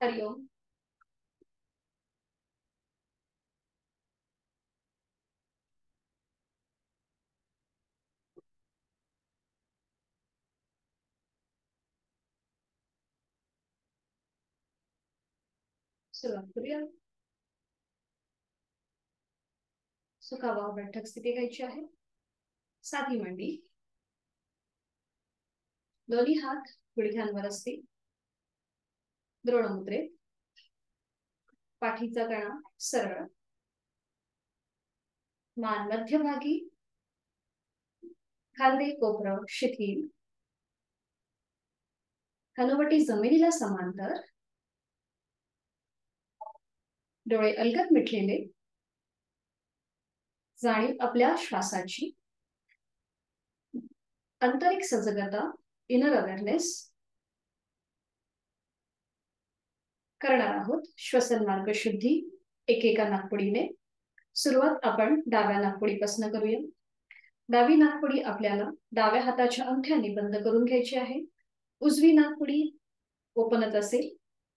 हरिओम. सुरुवात करूया. सुखावा बैठक स्थिती घ्यायची आहे. साधी मांडी, दोन्ही हात गुडघ्यांवर असतील. द्रोणमुद्रेत, पाठीचा कणा सरळ, मान मध्यभागी, खांदे कोपरं शिथिल, हनुवटी जमिनीला समांतर, डोळे अलगद मिटलेले, जाणीव आपल्या श्वासाची, आंतरिक सजगता, इनर अवेअरनेस. करणार आहोत श्वसन मार्ग शुद्धी एकेका नाकपुडीने. सुरुवात आपण डाव्या नाकपुडीपासून करूया. डावी नाकपुडी आपल्याला डाव्या हाताच्या अंगठ्याने बंद करून घ्यायची आहे. उजवी नाकपुडी ओपनच असेल.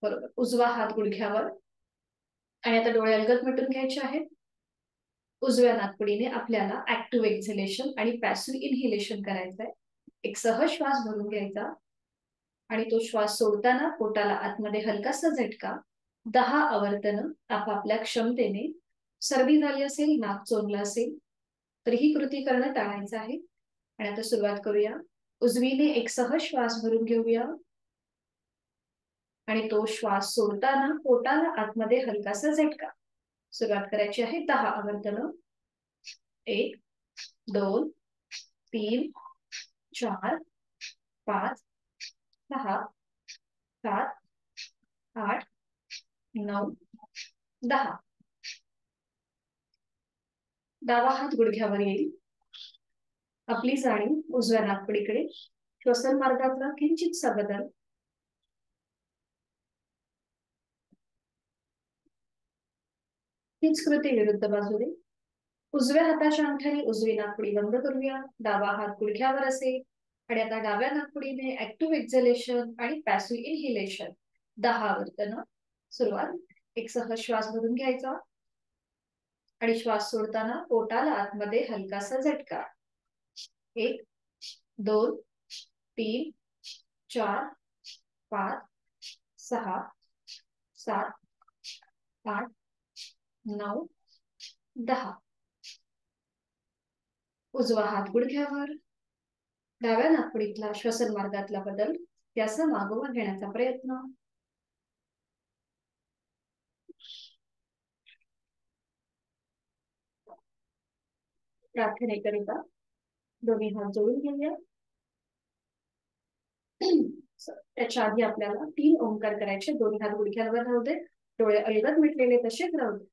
बरोबर. उजवा हात गुडघ्यावर आणि आता डोळे अलगद मिटून घ्यायचे आहेत. उजव्या नाकपुडीने आपल्याला ऍक्टिव्ह एक्झलेशन आणि पॅसिव्ह इनहेलेशन करायचंय. एक सहज श्वास भरून घ्यायचा आणि तो श्वास सोडताना पोटाला आतमध्ये हलकासा झटका. 10 आवर्तन आपापल्या क्षमतेने. सर्दी झाली असेल, नाक चोरलं असेल तर ही कृती करणं टाळायचं आहे. आणि आता सुरुवात करूया. उजवीने एक सहज श्वास भरून घेऊया आणि तो श्वास सोडताना पोटाला आतमध्ये हलकासा झटका. सुरुवात करायची आहे. 10 आवर्तन. 1 2 3 4 5 6 7 8 9 10. डावा हात गुडघ्यावर येईल. आपली जाणीव उजव्या नाकपुडीकडे. श्वसन मार्गातला किंचितसा बदल. हीच कृती विरुद्ध बाजूने. उजव्या हाताच्या अंगठ्याने उजवी नाकपुडी बंद करूया. डावा हात गुडघ्यावर असेल आणि आता डाव्या नाकपुडीने ऍक्टिव्ह एक्झलेशन आणि पॅसिव्ह इनहेलेशन 10 आवर्तन. सुरुवात. एक सहज श्वास भरून घ्यायचा आणि श्वास सोडताना पोटाला आतमध्ये हलकासा झटका. 1 2 3 4 5 6 7 8 9 10. उजवा हात गुडघ्यावर. डाव्या नाकपुडीतला श्वसन मार्गातला बदल याचा मागोवा घेण्याचा प्रयत्न. प्रार्थनेकरिता दोन्ही हात जोडून घेऊया. त्याच्या आधी आपल्याला 3 ओंकार करायचे. दोन्ही हात गुडघ्यावर राहू दे. डोळे अलगद मिटलेले तसेच राहू दे.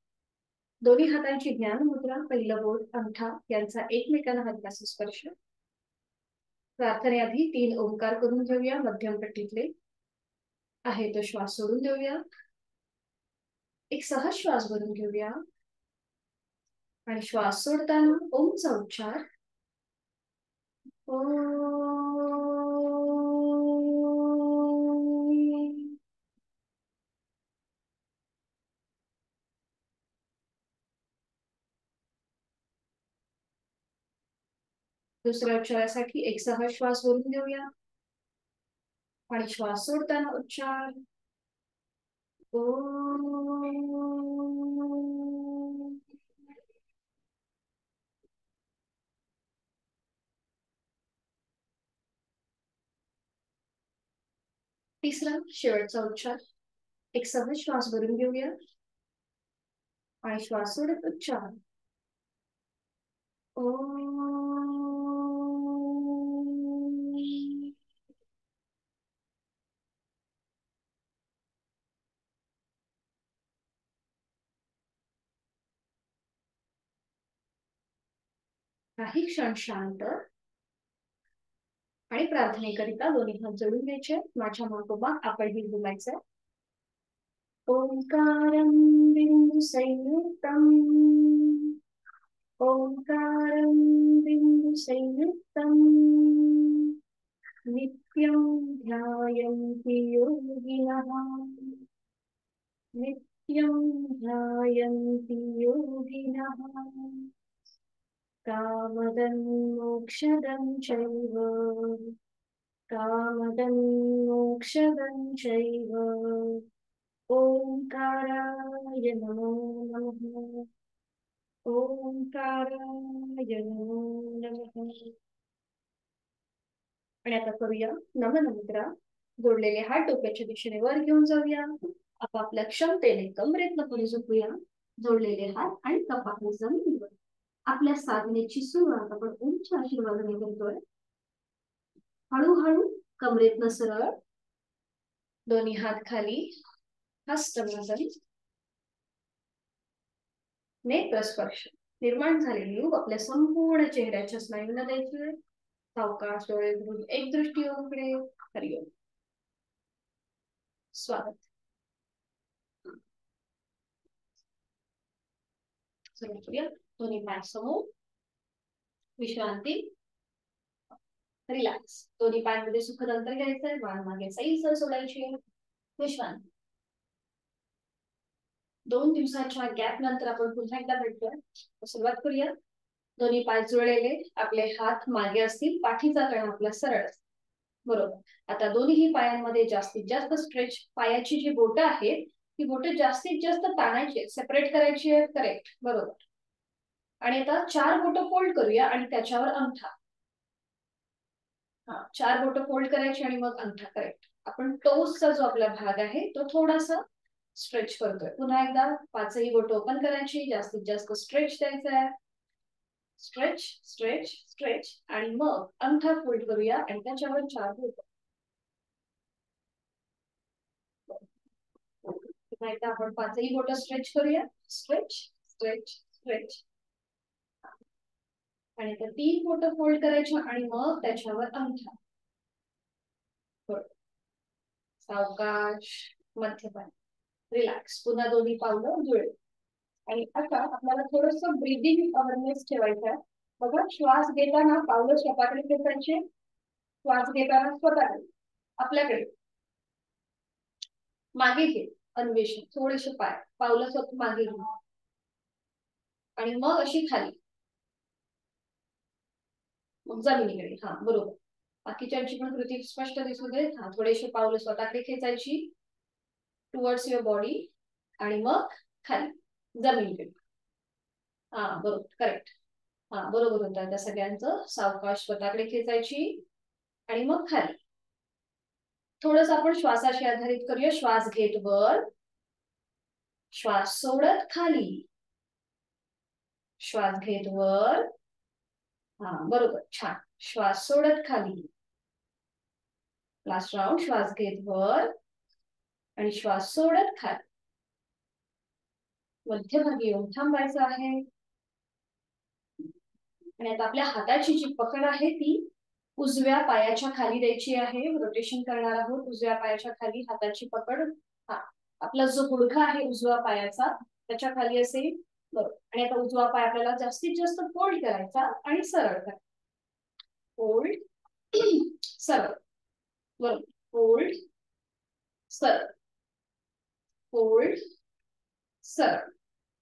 दोन्ही हातांची ध्यान मुद्रा. पहिलं बोट अंगठा यांचा एकमेकांना हलकासा स्पर्श. प्रार्थनेआधी 3 ओंकार करून घेऊया. मध्यम पट्टीतले आहे तो श्वास सोडून देऊया. एक सहज श्वास भरून घेऊया आणि श्वास सोडताना ओमचा उच्चार. दुसऱ्या उच्चारासाठी एक सहज श्वास भरून घेऊया आणि श्वास सोडताना उच्चार. तिसरा शेवटचा उच्चार. एक सहज श्वास भरून घेऊया आणि श्वास सोडत उच्चार. काही क्षण शांत आणि प्रार्थनेकरिता दोन्ही हात जोडून घ्यायचे. माझ्या मागोमाग आपण ही बोलायचं. ओंकारं बिंदु संयुक्तम्. ओंकारं बिंदु संयुक्तम्. नित्यं ध्यायन्ति योगिनः. नित्यं ध्यायन्ति योगिनः कामदं मोक्षदं चैव कामदं मोक्षदं चैव ओंकाराय नमो नमः ओंकाराय नमो नमः. आणि आता करूया नमनमुद्रा. जोडलेले हात डोक्याच्या दिशेने वर घेऊन जाऊया. आपापल्या क्षमतेने कमरेतनं पुढे झोपूया. जोडलेले हात आणि कपाळ जमिनीवर. आपल्या साधनेची सुरुवात आपण ओमच्या आशीर्वादाने करतोय. हळूहळू कमरेतनं सरळ, दोन्ही हात खाली, हस्तमोदन, नेत्रस्पर्श. निर्माण झालेली ऊब आपल्या संपूर्ण चेहऱ्याच्या स्नायूंना द्यायची. सावकाश डोळे उघडून एक दृष्टी ओमकडे. हरिओम. स्वागत. सुरू करूया. दोन्ही पाय समोर, विश्रांती, रिलॅक्स. दोन्ही पायांमध्ये सुखद अंतर घ्यायचंय. मान मागे सैल सोडायची. विश्रांती. 2 दिवसाच्या गॅप नंतर आपण पुन्हा एकदा भेटतोय. सुरुवात करूया. दोन्ही पाय जुळलेले, आपले हात मागे असतील, पाठीचा कणा आपला सरळ. बरोबर. आता दोन्ही पायांमध्ये जास्तीत जास्त स्ट्रेच. पायाची जी बोटं आहेत ती बोटं जास्तीत जास्त ताणायची, सेपरेट करायची आहे. करेक्ट. बरोबर. आणि आता 4 बोटं फोल्ड करूया आणि त्याच्यावर अंगठा. 4 बोटं फोल्ड करायची आणि मग अंगठा. करेक्ट. आपण टोजचा जो आपला भाग आहे तो थोडासा स्ट्रेच करतोय. पुन्हा एकदा 5ही बोटं ओपन करायची, जास्तीत जास्त स्ट्रेच द्यायचा आहे. स्ट्रेच स्ट्रेच स्ट्रेच आणि मग अंगठा फोल्ड करूया आणि त्याच्यावर 4 बोटं. पुन्हा एकदा आपण 5ही बोटं स्ट्रेच करूया. स्ट्रेच स्ट्रेच स्ट्रेच आणि तर 3 बोटं फोल्ड करायची आणि मग त्याच्यावर अंगठा. सावकाश, मध्यपाय, रिलॅक्स. पुन्हा दोन्ही पावलं जुळे. आणि आता आपल्याला थोडंसं ब्रीदिंग अवेअरनेस ठेवायचं आहे. बघा, श्वास घेताना पावलं स्वतःकडे खेचायचे. श्वास घेताना स्वतःकडे, आपल्याकडे मागे घे. अन्वेषण. थोडेसे पाय पावलं स्वतः मागे घे आणि मग अशी खाली, मग जमिनीकडे. बरोबर. बाकीच्यांची पण कृती स्पष्ट दिसू दे. थोडेसे पावलं स्वतःकडे खेचायची टुवर्ड्स युअर बॉडी आणि मग खाली जमिनीकडे. बरोबर. करेक्ट. बरोबर होतं त्या सगळ्यांचं. सावकाश स्वतःकडे खेचायची आणि मग खाली. थोडंसं आपण श्वासाशी आधारित करूया. श्वास घेत वर, श्वास सोडत खाली, श्वास घेत वर. बरोबर. छान. श्वास सोडत खाली. Last round. श्वास घेत वर आणि श्वास सोडत खाली. मध्यभागी येऊन थांबायचं आहे. आणि आता आपल्या हाताची जी पकड आहे ती उजव्या पायाच्या खाली द्यायची आहे. रोटेशन करणार आहोत. उजव्या पायाच्या खाली हाताची पकड. आपला जो गुडघा आहे उजव्या पायाचा त्याच्या खाली असेल. बरोबर. आणि आता उजवा पाय आपल्याला जास्तीत जास्त फोल्ड करायचा आणि सरळ करायचा. फोल्ड, सरळ. बरोबर. फोल्ड, सरळ, फोल्ड, सरळ.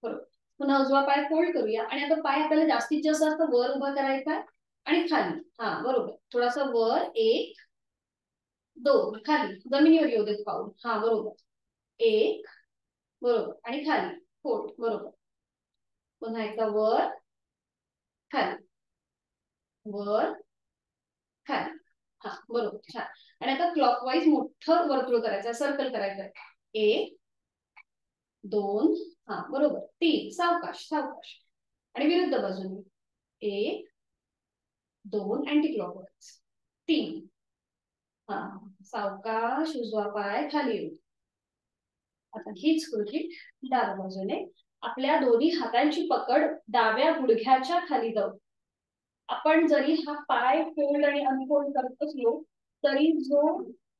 बरोबर. पुन्हा उजवा पाय फोल्ड करूया आणि आता पाय आपल्याला जास्तीत जास्त वर उभा करायचा आहे आणि खाली. बरोबर. थोडासा वर, 1 2 खाली, जमिनीवर येऊ देत पाऊल. बरोबर. 1 बरोबर आणि खाली फोल्ड. बरोबर. पुन्हा एकदा वर, खाली, वर, खाली. बरोबर. छान. आणि आता क्लॉकवाईज मोठं वर्तुळ करायचं, सर्कल करायचं. 1 2 बरोबर. 3 सावकाश सावकाश आणि विरुद्ध बाजूने 1 2 अँटी क्लॉकवाईज 3. सावकाश उजवा पाय खाली येऊ. आता हीच कृती डाव्या बाजूने. आपल्या दोन्ही हातांची पकड डाव्या गुडघ्याच्या खाली जाऊ. आपण जरी हा पाय फोल्ड आणि अनफोल्ड करत असलो तरी जो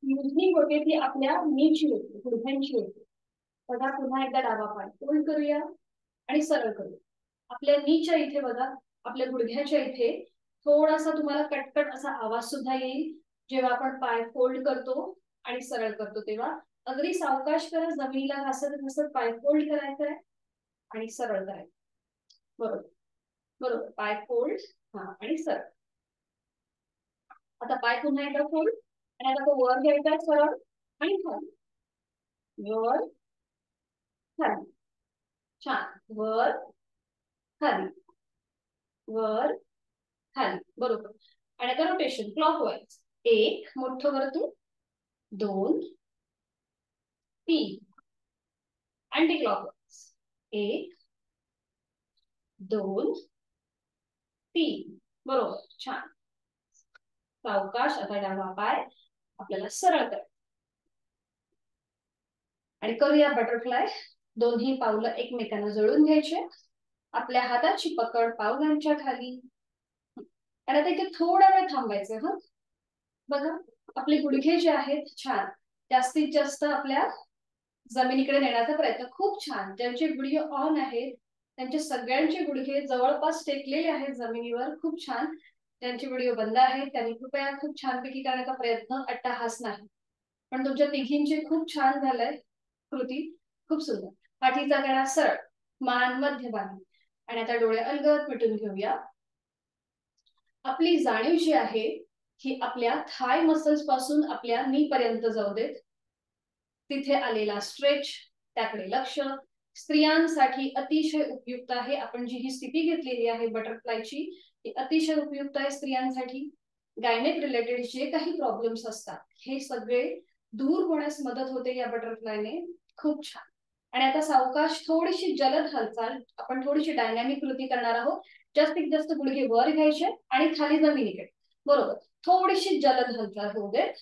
युजनिंग होते ती आपल्या नीची होते, गुडघ्यांची होते. बघा, पुन्हा एकदा डावा पाय फोल्ड करूया आणि सरळ करूया. आपल्या नीच्या इथे बघा, आपल्या गुडघ्याच्या इथे थोडासा तुम्हाला कटकट असा आवाज सुद्धा येईल जेव्हा आपण पाय फोल्ड करतो आणि सरळ करतो तेव्हा. अगदी सावकाश करा, जमिनीला घासत घासत पाय फोल्ड करायचा आहे आणि सरळ करायचं. बरोबर बरोबर, पाय फोल्ड, हा आणि सरळ. आता पाय पुन्हा एकदा फोल्ड आणि आता तो वर घ्यायचा सरळ आणि खाली, वर खाली, छान, वर खाली, वर खाली, बरोबर. आणि आता रोटेशन क्लॉकवाईज, एक मोठं वर्तुळ, दोन, तीन, अँटी क्लॉकवाईज, एक, दोन, तीन, बरोबर, छान. सावकाश. आता डावा पाय आपल्याला सरळ करायचा आणि करूया बटरफ्लाय. दोन्ही पावलं एकमेकांना जोडून घ्यायचे, आपल्या हाताची पकड पावलांच्या खाली, आणि आता इथे थोडा वेळ थांबायचं. हा बघा, आपले गुडघे जे आहेत छान जास्तीत जास्त आपल्या जमिनीकडे नेण्याचा प्रयत्न. खूप छान. ज्यांचे व्हिडिओ ऑन आहेत त्यांचे सगळ्यांचे गुडघे जवळपास टेकलेले आहेत जमिनीवर. खूप छान. ज्यांचे व्हिडिओ बंद आहेत त्यांनी कृपया खूप छानपैकी करण्याचा प्रयत्न, अट्टाहास नाही. पण तुमच्या तिघींचे खूप छान झालंय कृती, खूप सुंदर. पाठीचा कणा सरळ, मान मध्यभागी, आणि आता डोळे अलगद मिटून घेऊया. आपली जाणीव जी आहे ही आपल्या थाय मसल्स पासून आपल्या नी पर्यंत जाऊ देत. तिथे आलेला स्ट्रेच, त्याकडे लक्ष. स्त्रियांसाठी अतिशय उपयुक्त आहे. आपण जी ही स्थिती घेतलेली आहे बटरफ्लायची, ती अतिशय उपयुक्त आहे स्त्रियांसाठी. गायनेक रिलेटेड जे काही प्रॉब्लेम्स असतात हे सगळे दूर होण्यास मदत होते या बटरफ्लायने. खूप छान. आणि आता सावकाश थोडीशी जलद हालचाल, आपण थोडीशी डायनॅमिक कृती करणार आहोत. जास्तीत जास्त गुडघे वर घ्यायचे आणि खाली जमिनीकडे, बरोबर. थोडीशी जलद हालचाल होऊ देत,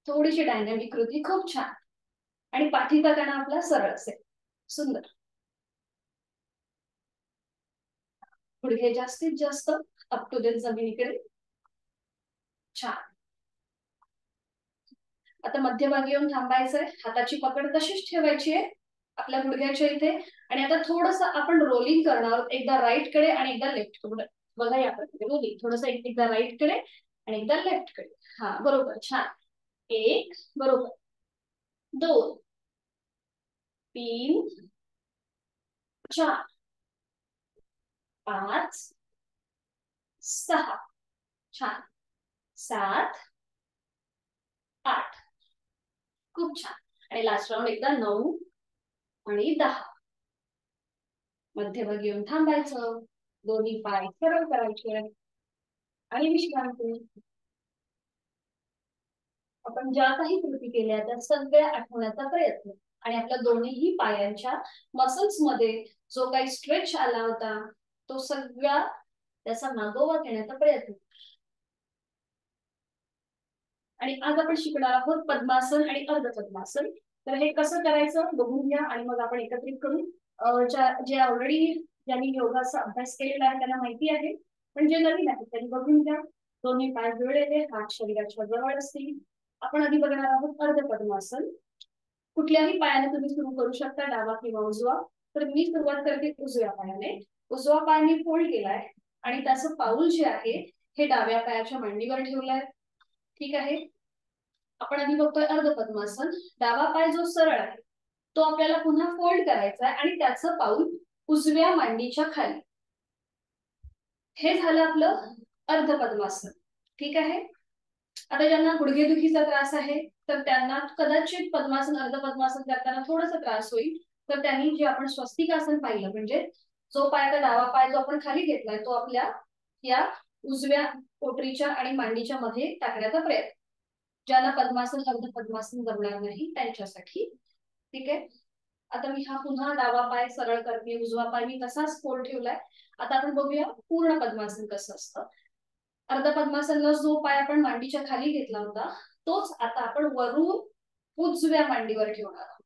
थोडीशी डायनॅमिक कृती. खूप छान. आणि पाठीचा कणा आपला सरळ असेल. सुंदर. गुडघे जास्तीत जास्त अप टू डेट जमिनीकडे, छान. आता मध्यभागी येऊन थांबायचंय, हाताची पकड तशीच ठेवायची आहे आपल्या गुडघ्याच्या इथे. आणि आता थोडस आपण रोलिंग करणार आहोत, एकदा राईट कडे आणि एकदा लेफ्ट कडे. बघा या प्रकारे रोलिंग, थोडस एकदा राईट कडे आणि एकदा लेफ्ट कडे. हा बरोबर, छान. एक, बरोबर, दोन, तीन, चार, पाच, सहा, छान, सात, आठ, खूप छान. आणि लास्ट राऊंड एकदा 9 आणि 10. मध्यभागी येऊन थांबायचं, दोन्ही पाय सरळ करायचे आणि विश्रांती. आपण ज्या काही कृती केल्या त्या सगळ्या आठवण्याचा प्रयत्न, आणि आपल्या दोन्हीही पायांच्या मसल्स मध्ये जो काही स्ट्रेच आला होता तो सगळा त्याचा मागोवा घेण्याचा प्रयत्न. आणि आज आपण शिकणार आहोत पद्मासन आणि अर्ध पद्मासन. तर हे कसं करायचं बघून घ्या आणि मग आपण एकत्रित करू. जे ऑलरेडी ज्यांनी योगाचा अभ्यास केलेला आहे त्यांना माहिती आहे, पण जे नवीन आहे त्यांनी बघून घ्या. दोन्ही पाय जुळलेले, हात शरीराच्या जवळ असतील. आपण आधी बघणार आहोत अर्ध पद्मासन. कुठल्याही पायाने तुम्ही सुरू करू शकता, डावा किंवा उजवा. तर मी सुरुवात करते उजव्या पायाने. उजवा पाय मी फोल्ड केलाय आणि त्याचं पाऊल जे आहे हे डाव्या पायाच्या मांडीवर ठेवलंय. ठीक आहे. आपण आधी बघतोय अर्ध पद्मासन. डावा पाय जो सरळ आहे तो आपल्याला पुन्हा फोल्ड करायचा आहे आणि त्याचं पाऊल उजव्या मांडीच्या खाली. हे झालं आपलं अर्ध पद्मासन. ठीक आहे. आता ज्यांना गुडघेदुखीचा त्रास आहे तर त्यांना कदाचित पद्मासन अर्ध पद्मासन करताना थोडासा त्रास होईल. तर त्यांनी जे आपण स्वस्तिकासन पाहिलं, म्हणजे जो पाय, आता डावा पाय जो आपण खाली घेतलाय तो आपल्या या उजव्या पोटरीच्या आणि मांडीच्या मध्ये टाकण्याचा प्रयत्न. ज्यांना पद्मासन अर्ध पद्मासन जमणार नाही त्यांच्यासाठी. ठीक आहे. आता मी हा पुन्हा डावा पाय सरळ करते, उजवा पाय मी तसाच फोल्ड ठेवलाय. आता आपण बघूया पूर्ण पद्मासन कसं असतं. अर्ध पद्मासनला जो पाय आपण मांडीच्या खाली घेतला होता तोच आता आपण वरून उजव्या मांडीवर ठेवणार आहोत.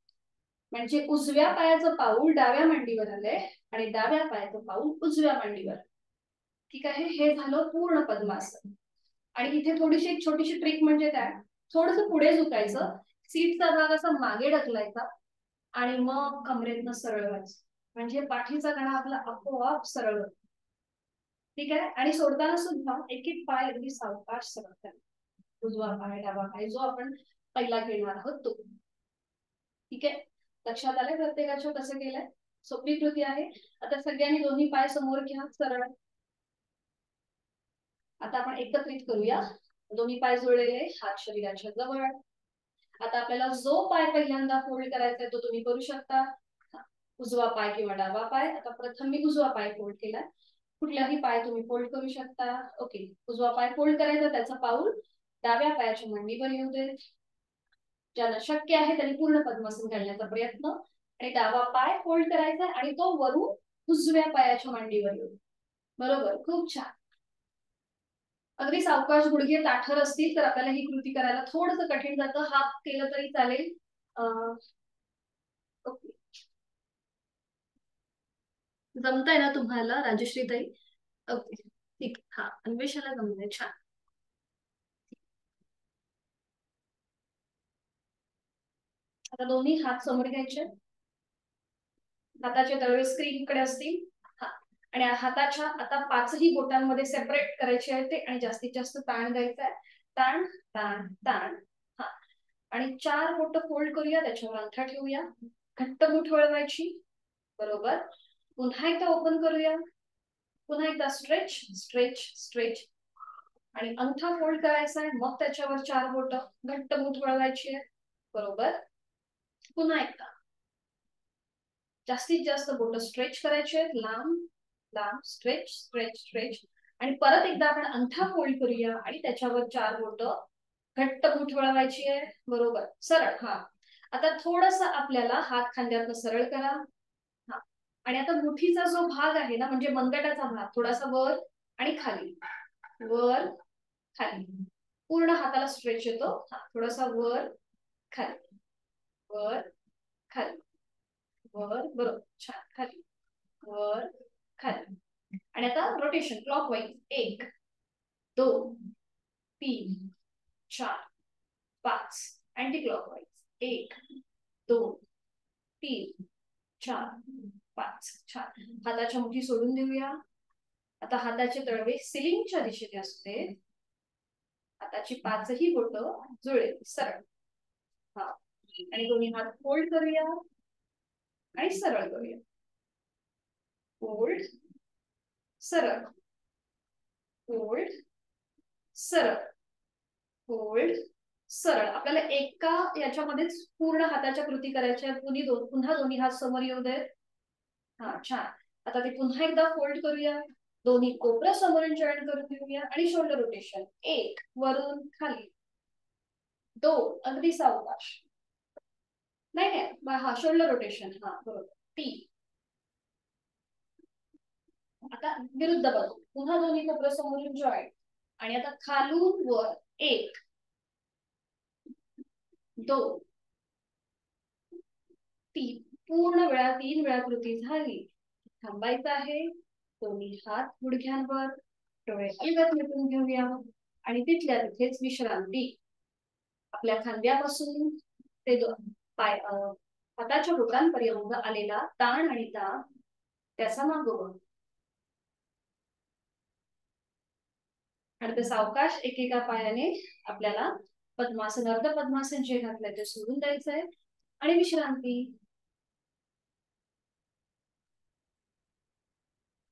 म्हणजे उजव्या पायाचं पाऊल डाव्या मांडीवर आलंय आणि डाव्या पायाचं पाऊल उजव्या मांडीवर. ठीक आहे. हे झालं पूर्ण पद्मासन. आणि इथे थोडीशी एक छोटीशी ट्रिक म्हणजे काय, थोडस पुढे झुकायचं, सीटचा भाग असा मागे ढकलायचा आणि मग कमरेतनं सरळ व्हायचं, म्हणजे पाठीचा कणा आपला आपोआप सरळ होतो. ठीक आहे. आणि सोडताना सुद्धा एक एक पाय अगदी सावकाश सरळ करा. उजवा पाय, डावा पाय जो आपण पहिला घेणार आहोत तो. ठीक आहे, लक्षात आलंय प्रत्येकाच्या कसं केलंय? सोपी कृती आहे. आता सगळ्यांनी दोन्ही पाय समोर घ्या सरळ. आता आपण एकत्रित करूया. दोन्ही पाय जुळलेले, हात शरीराच्या जवळ. आता आपल्याला जो पाय पहिल्यांदा फोल्ड करायचा आहे तो तुम्ही करू शकता. उजवा पाय किंवा डावा पाय. आता प्रथम मी उजवा पाय फोल्ड केला. कुठलाही पाय तुम्ही फोल्ड करू शकता. ओके, उजवा पाय फोल्ड करायचा, त्याचा पाऊल डाव्या पायाच्या मांडीवर येऊ दे. ज्यांना शक्य आहे त्यांनी पूर्ण पद्मासन घालण्याचा प्रयत्न. आणि डावा पाय फोल्ड करायचा आणि तो वरून उजव्या पायाच्या मांडीवर येऊ. बरोबर, खूप छान. अगदी सावकाश गुडघे ताठर असतील तर आपल्याला ही कृती करायला थोडंसं कठीण जातं. हात केलं तरी चालेल. ओके, जमतंय ना तुम्हाला राजश्री ताई? ओके ठीक, हा अन्वेषाला जमलंय, छान. आता दोन्ही हात समोर घ्यायचे. हाताचे तळवे स्क्रीनकडे असतील. हा, आणि हाताच्या आता पाचही बोटांमध्ये सेपरेट करायचे आहे ते, आणि जास्तीत जास्त ताण द्यायचा आहे. ताण ताण ताण. हा, आणि 4 बोट फोल्ड करूया, त्याच्यावर अंगठा ठेवूया. घट्ट मुठ वळवायची. बरोबर, पुन्हा एकदा ओपन करूया. पुन्हा एकदा स्ट्रेच स्ट्रेच स्ट्रेच, आणि अंगठा फोल्ड करायचा आहे. मग त्याच्यावर 4 बोट घट्ट मुठ वळवायची आहे. बरोबर, पुन्हा एकदा जास्तीत जास्त बोट स्ट्रेच करायचे आहेत, लांब लांब, स्ट्रेच स्ट्रेच स्ट्रेच. आणि परत एकदा आपण अंगठा फोल्ड करूया आणि त्याच्यावर 4 बोट घट्ट मुठ वळवायची आहे. बरोबर, सरळ. हा, आता थोडस आपल्याला हात खांद्यातनं सरळ करा. हा, आणि आता मुठीचा जो भाग आहे ना, म्हणजे मनगटाचा भाग, थोडासा वर आणि खाली, वर खाली. पूर्ण हाताला स्ट्रेच येतो. हा, थोडासा वर खाली, वर खाली, वर. बरोबर, छान. खाली, वर, खाली. आणि आता रोटेशन क्लॉकवाईज. 1 2 3 4 5. Anti clockwise. 1 2 3 4 5. छान. हाताच्या मुठी सोडून देऊया. आता हाताचे तळवे सिलिंगच्या दिशेने असते. हाताची 5ही बोट जुळले, सरळ. हा, आणि दोन्ही हात फोल्ड करूया आणि सरळ करूया. फोल्ड, सरळ, फोल्ड, सरळ, फोल्ड, सरळ. आपल्याला एका याच्यामध्येच पूर्ण हाताच्या कृती करायच्या. पुन्हा दोन्ही हात समोर येऊ देत. हा, छान. आता ते पुन्हा एकदा फोल्ड करूया. दोन्ही कोपऱ्या समोरून जॉईन करून घेऊया आणि शोल्डर रोटेशन. 1 वरून खाली, 2 अगदी सावकाश, नाही नाही, हा शोल्डर रोटेशन. हा, बरोबर. 3. आता विरुद्ध बाजू, पुन्हा दोन्ही कोपऱ्या समोरून जॉईन, आणि आता खालून वर. 1 2 3. पूर्ण वेळा 3 वेळा कृती झाली. थांबायचं आहे. दोन्ही हात गुडघ्यांवर, डोळे अलगद मिटून घेऊया आणि तिथल्या तिथेच विश्रांती. आपल्या खांद्यापासून ते पाय हाताच्या बोटांपर्यंत आलेला ताण आणि ताण त्याचा मागोवा. आणि ते सावकाश एकेका पायाने आपल्याला पद्मासन, अर्ध पद्मासन जे घातलंय ते सोडून द्यायचंय आणि विश्रांती.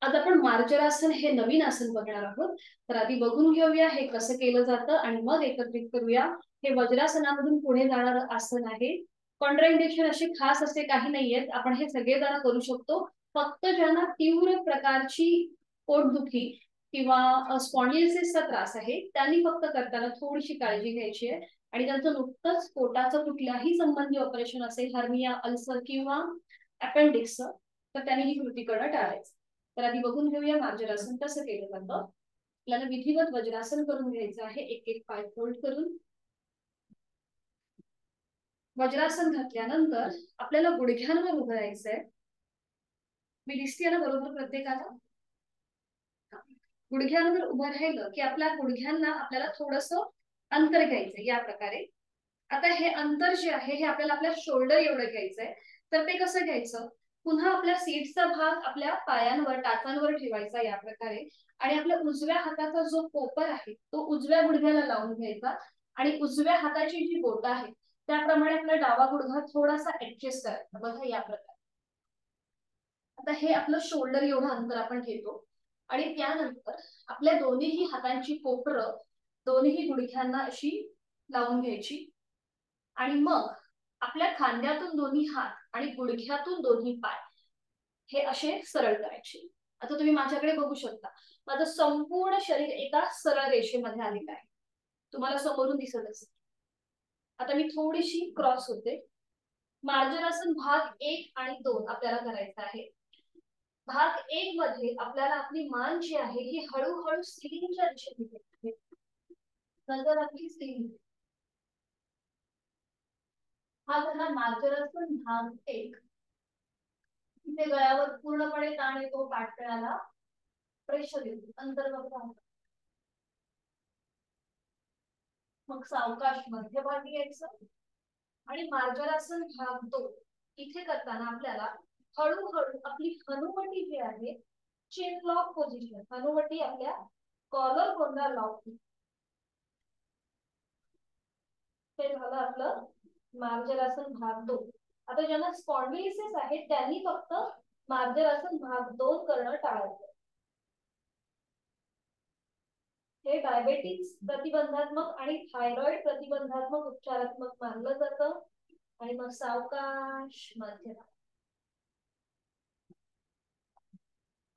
आता आपण मार्जरासन हे नवीन आसन बघणार आहोत. तर आधी बघून घेऊया हे कसं केलं जातं आणि मग एकत्रित करूया. हे वज्रासनामधून पुढे जाणारं आसन आहे. कॉन्ट्राइंडिकेशन असे खास असे काही नाहीयेत. आपण हे सगळेजण करू शकतो. फक्त ज्यांना तीव्र प्रकारची पोटदुखी किंवा स्पॉन्डिलोसिसचा त्रास आहे त्यांनी फक्त करताना थोडीशी काळजी घ्यायची आहे. आणि ज्यांचं नुकतंच पोटाचं कुठल्याही संबंधी ऑपरेशन असेल, हर्निया, अल्सर किंवा अपेंडिक्स, तर त्यांनी ही कृती करणं टाळायचं. तर आधी बघून घेऊया मार्जरासन कसं केलं जातं. आपल्याला विधिवत वज्रासन करून घ्यायचं आहे, एक एक पाय फोल्ड करून. वज्रासन घातल्यानंतर आपल्याला गुडघ्यांवर उभं राहायचंय. मी दिसते ना बरोबर प्रत्येकाला? गुडघ्यांवर उभं राहिलं की आपल्या गुडघ्यांना आपल्याला थोडस अंतर घ्यायचंय या प्रकारे. आता हे अंतर जे आहे हे आपल्याला आपल्या शोल्डर एवढं घ्यायचंय. तर ते कसं घ्यायचं? पुन्हा आपल्या सीटचा भाग आपल्या पायांवर, टाचांवर ठेवायचा या प्रकारे. आणि आपल्या उजव्या हाताचा जो कोपर आहे तो उजव्या गुडघ्याला लावून घ्यायचा. आणि उजव्या हाताची जी बोट आहे त्याप्रमाणे आपला डावा गुडघा थोडासा ऍडजस्ट करायचा बघा या प्रकारे. आता हे आपलं शोल्डर एवढं अंतर आपण घेतो आणि त्यानंतर आपल्या दोन्हीही हातांची कोपरं दोन्ही गुडघ्यांना अशी लावून घ्यायची आणि मग आपल्या खांद्यातून दोन्ही हात आणि गुडघ्यातून दोन्ही पाय हे असे सरळ करायचे. आता तुम्ही माझ्याकडे बघू शकता, माझं संपूर्ण शरीर एका सरळ रेषेमध्ये आलेलं आहे, तुम्हाला समोरून दिसत असेल. आता मी थोडीशी क्रॉस होते. मार्जनासन भाग 1 आणि 2 आपल्याला करायचा आहे. भाग 1 मध्ये आपल्याला आपली मान जी आहे ही हळूहळू सिलिंगच्या दिशेने घ्यायची. नजर आपली सिलिंग. हा झाला मार्जनासन भाग 1. इथे गळ्यावर पूर्णपणे ताण येतो, पाठव्याला प्रेशर येतो, अंतर्गत राहतो. मग सावकाश मध्यभागी यायचं आणि मार्जनासन भाग 2 इथे करताना आपल्याला हळूहळू आपली हनुवटी जी आहे चेन लॉक पोझिशन, हनुवटी आपल्या कॉलर बोनला लॉक. हे झालं आपलं मार्जनासन भाग 2. आता ज्यांना स्पॉन्डिलिसिस आहे त्यांनी फक्त मार्जनासन भाग 2 करणं टाळायचं. हे डायबेटिक्स प्रतिबंधात्मक आणि थायरॉइड प्रतिबंधात्मक उपचारात्मक मानलं जातं. आणि मग सावकाश मध्य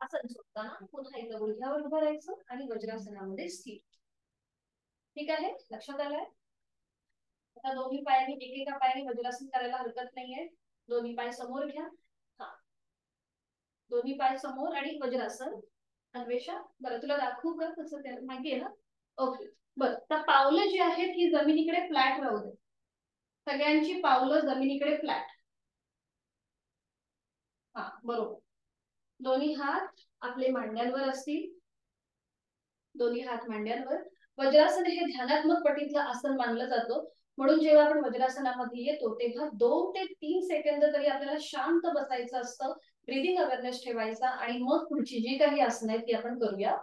आसन सोडताना पुन्हा एकदा गुडघ्यावर उभं राहायचं आणि वज्रासनामध्ये स्थिर. ठीक आहे, लक्षात आलंय? आता दोन्ही पायांनी एकेका पायाने वज्रासन करायला हरकत नाहीये. दोन्ही पाय समोर घ्या. हा, दोन्ही पाय समोर आणि वज्रासन. अन्वेषा, बरं तुला दाखवू का कसं माहिती आहे ना? ओके, बरं. तर पावलं जी आहेत ही जमिनीकडे फ्लॅट राहू दे. सगळ्यांची पावलं जमिनीकडे फ्लॅट. हा, बरोबर. दोन्ही हात आपले मांड्यांवर असतील. दोन्ही हात मांड्यांवर. वज्रासन हे ध्यानात्मक पटीतलं आसन मानलं जातं. म्हणून जेव्हा आपण वज्रासनामध्ये येतो तेव्हा 2 ते 3 सेकंद तरी आपल्याला शांत बसायचं असतं, ब्रीदिंग अवेअरनेस ठेवायचा आणि मग पुढची जी काही आसनं आहेत ती आपण करूया.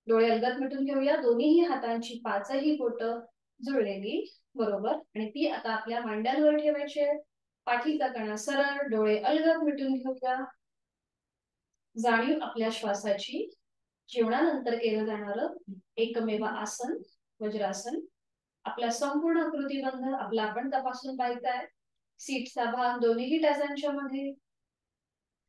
डोळे अलगद मिटून घेऊया. दोन्हीही हातांची पाचही बोटं जुळलेली, बरोबर. आणि ती आता आपल्या मांड्यांवर ठेवायची आहे. पाठीचा कणा सरळ, डोळे अलगद मिटून घेऊया. जाणीव आपल्या श्वासाची. जेवणानंतर केलं जाणारं एकमेव आसन वज्रासन. आपला संपूर्ण कृतीबंध आपला आपण तपासून पाहायचा आहे. सीटचा भाग दोन्ही टाचांच्या मध्ये.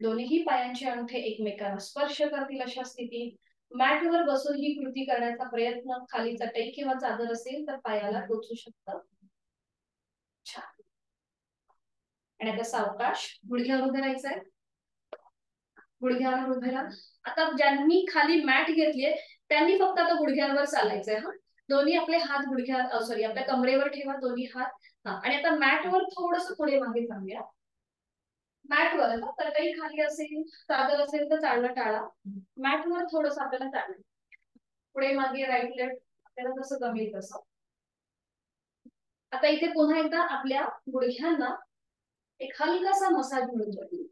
दोन्ही पायांचे अंगठे एकमेकांना स्पर्श करतील अशा स्थितीत. मॅटवर बसून ही कृती करण्याचा प्रयत्न. खाली चटई किंवा चादर असेल तर पायाला टोचू शकतं. छान. आणि आता सावकाश गुडघ्यावर उभे राहायचंय. गुडघ्यावर उभे राहा. आता ज्यांनी खाली मॅट घेतलीये त्यांनी फक्त आता गुडघ्यांवर चालायचंय. हा, दोन्ही आपले हात गुडघ्या सॉरी आपल्या कमरेवर ठेवा दोन्ही हात. हा, आणि आता मॅटवर थोडस पुढे मागे जाऊया. मॅटवर तर काही खाली असेल चादर असेल तर चालणं टाळा. मॅटवर थोडस आपल्याला चालणं, पुढे मागे राईट लेफ्ट आपल्याला जसं जमेल तसं. आता इथे पुन्हा एकदा आपल्या गुडघ्यांना एक हलकासा मसाज मिळून जाईल.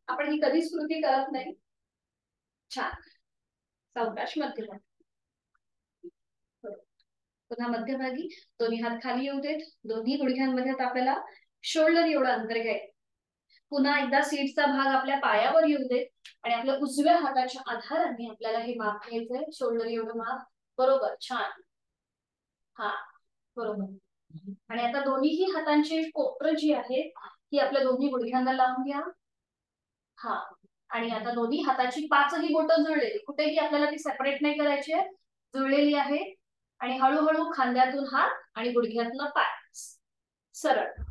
आपण ही कधीच कृती करत नाही. छान. सावकाश मध्यभागी. पुन्हा मध्यभागी. दोन्ही हात खाली येऊ देत. दोन्ही गुडघ्यांमध्ये आपल्याला शोल्डर एवढं अंतर घ्यायचं. पुन्हा एकदा सीटचा भाग आपल्या पायावर येऊ देत आणि आपल्या उजव्या हाताच्या आधाराने आपल्याला हे माप घ्यायचंय. शोल्डर एवढं माप, बरोबर. छान. हा, बरोबर. आणि आता दोन्हीही हातांची कोपरं जी आहे ती आपल्या दोन्ही गुडघ्यांना लावून घ्या. हा, आणि आता दोन्ही हाताची पाचही बोटं जुळलेली, कुठेही आपल्याला ती सेपरेट नाही करायची आहे, जुळलेली आहे. आणि हळूहळू खांद्यातून हात आणि गुडघ्यातनं पाय सरळ.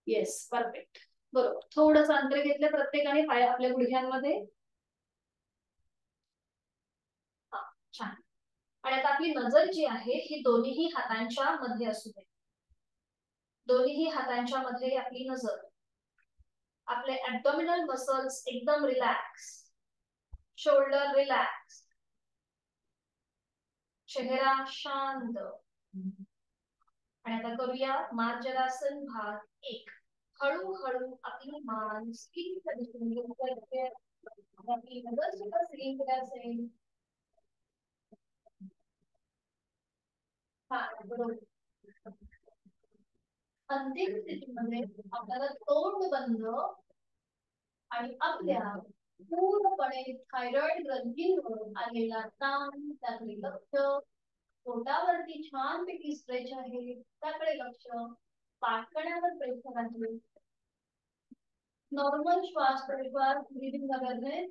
येस, परफेक्ट, बरोबर. थोडंसं अंतर घेतलं प्रत्येकाने पाय आपल्या गुडघ्यांमध्ये. हा, छान. आणि आता आपली नजर जी आहे ही दोन्हीही हातांच्या मध्ये असू दे. दोन्हीही हातांच्या मध्ये आपली नजर. आपले ऍब्डोमिनल मसल्स एकदम रिलॅक्स. Shoulder relax. चेहरा शांत. आणि आता करूया मार्जनासन भाग 1. हळूहळू आपली मान स्थिर दिशेने आपली नजर सुद्धा स्थिर असेल. हा, बरोबर. अंतिम स्थितीमध्ये आपल्याला तोंड बंद आणि आपल्या पूर्णपणे थायरॉइड ग्रंथींवर आलेला ताण त्याकडे लक्ष, पोटावरती छानपैकी स्ट्रेच आहे त्याकडे लक्ष, पाठकण्यावर प्रेशर आहे, नॉर्मल श्वास परिवार ब्रीदिंग अवेअरनेस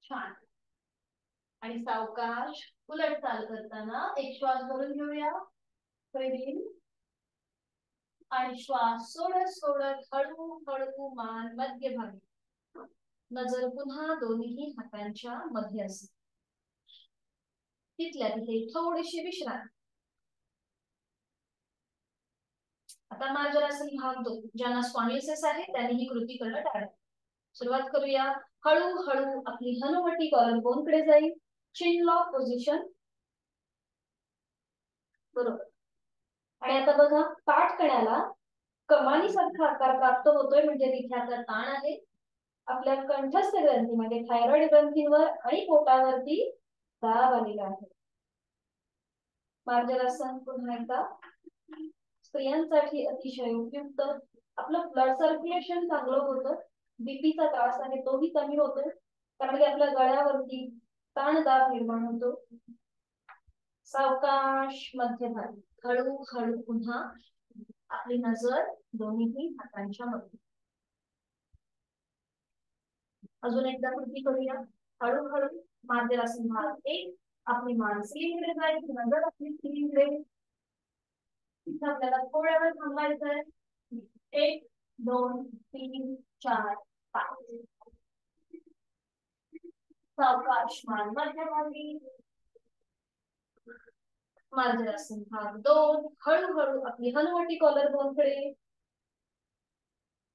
छान आणि सावकाश उलट चाल करताना एक श्वास भरून घेऊया, ब्रीदिंग आणि श्वास सोडत सोडत हळू हळू मान मध्यभागी, नजर पुन्हा दोन्ही हातांच्या मध्ये असते, तिथल्या तिथे थोडीशी विश्रांती. आता मार्जरासन भाग 2 ज्यांना स्पॉन्डिलोसिस आहे त्यांनी ही कृती करणं टाळावे. सुरुवात करूया. हळूहळू आपली हनुवटी कॉलर बोन कडे जाईल, चिन लॉक पोझिशन, बरोबर. आणि आता बघा पाठ कण्याला कमानीसारखा आकार प्राप्त होतोय, म्हणजे तिथे आपला ताण आहे. आपल्या कंठस्थ ग्रंथी म्हणजे थायरॉइड ग्रंथीवर आणि पोटावरती दाब आलेला आहे. मार्जरासन पुन्हा एकदा स्त्रियांसाठी अतिशय उपयुक्त. आपलं ब्लड सर्क्युलेशन चांगलं होतं, बीपीचा त्रास आहे तोही कमी होतो, कारण की आपल्या गळ्यावरती ताणदाब निर्माण होतो. सावकाश मध्यभागी हळू हळू पुन्हा आपली नजर दोन्ही हातांच्या मध्ये. अजून एकदा कृती करूया. हळूहळू मार्जरासन भाग 1 आपली मान स्लीपकडे जायची, नजर आपली स्लीपकडे. इथं आपल्याला थोड्या वेळ थांबायचंय. 1 2 3 4 5. सावकाश मान मध्यभागी. मार्जरासन भाग 2 हळूहळू आपली हनुवटी कॉलर बोन कडे.